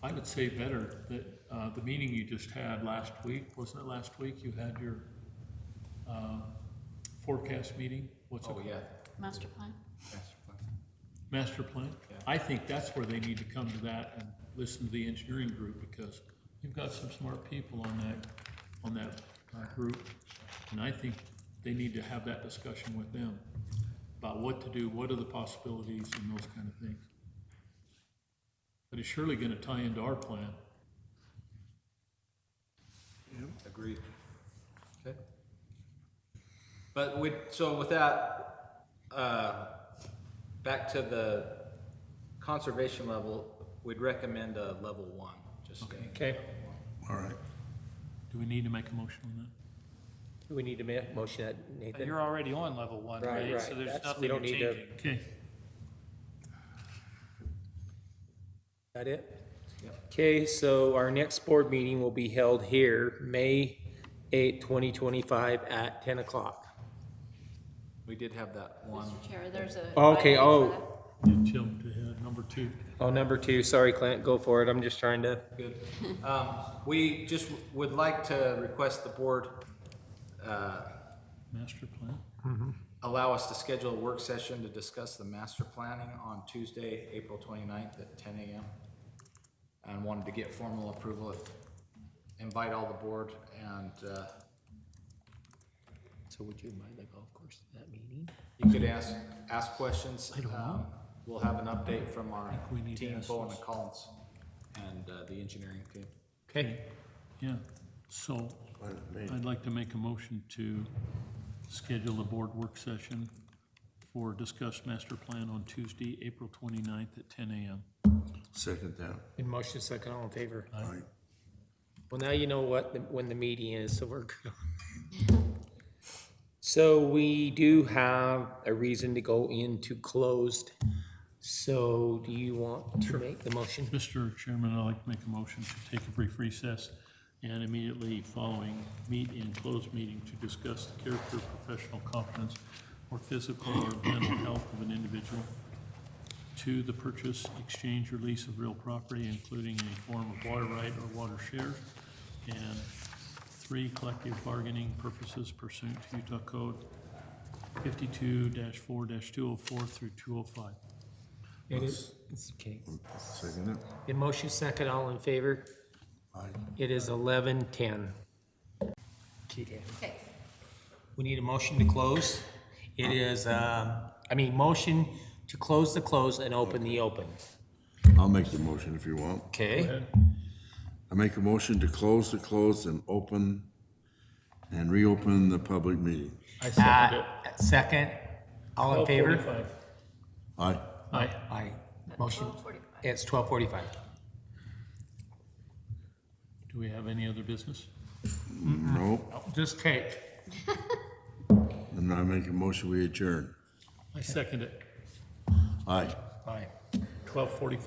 I would say better that, the meeting you just had last week, wasn't it last week you had your, forecast meeting? What's it Oh, called? yeah. Master plan? Master plan. Master plan? Yeah. I think that's where they need to come to that and listen to the engineering group, because you've got some smart people on that group. And I think they need to have that discussion with them about what to do, what are the possibilities and those kind of things. But it's surely gonna tie into our plan. Agreed. Okay. But so with that, back to the conservation level, we'd recommend a level 1, just staying. Okay. All right. Do we need to make a motion on that? Do we need to make a motion that, But Nathan? you're already on level 1, Right, right? So right. there's That's- nothing we you're don't need to- changing. Okay. That it? Okay, so our next board meeting will be held here, May 8, 2025 at 10 o'clock. We did have that one. Mr. Chair, there's a. Okay, item for oh. that. You jumped ahead, number 2. Oh, number 2, sorry, Clint, go for it. I'm just trying to. Good. We just would like to request the board Master plan? allow us to schedule a work session to discuss the master planning on Tuesday, April 29th at 10 a.m. And wanted to get formal approval, invite all the board and So would you invite the golf course to that meeting? you could ask questions. We'll have an update from our we need to team, ask Bowen those. and Collins, and the engineering team. Okay. Yeah, so Fine with me. I'd like to make a motion to schedule a board work session for discussed master plan on Tuesday, April 29th at 10 a.m. Second that. In motion second, all in favor? Aye. Well, now you know when the meeting is, so we're good. So we do have a reason to go into closed. So do you want to make the motion? Mr. Chairman, I'd like to make a motion to take a brief recess and immediately following meet in closed meeting to discuss the character, professional competence, or physical or mental health of an individual. 2, the purchase, exchange, or lease of real property, including any form of water right or water share. And 3, collective bargaining purposes pursuant to Utah Code 52-4-204 through 205. It is, it's okay. Second it. In motion second, all in favor? Aye. It is 11:10. Okay. Okay. We need a motion to close. It is, motion to close the close and open the open. I'll make the motion if you want. Okay? I make a motion to close the close and open and reopen the public meeting. I second it. Second, all in favor? 12:45. Aye. Aye. Aye. Motion, it's 12:45. Do we have any other business? No, Just cake. and I make a motion, we adjourn. I second it. Aye. Aye. 12:45.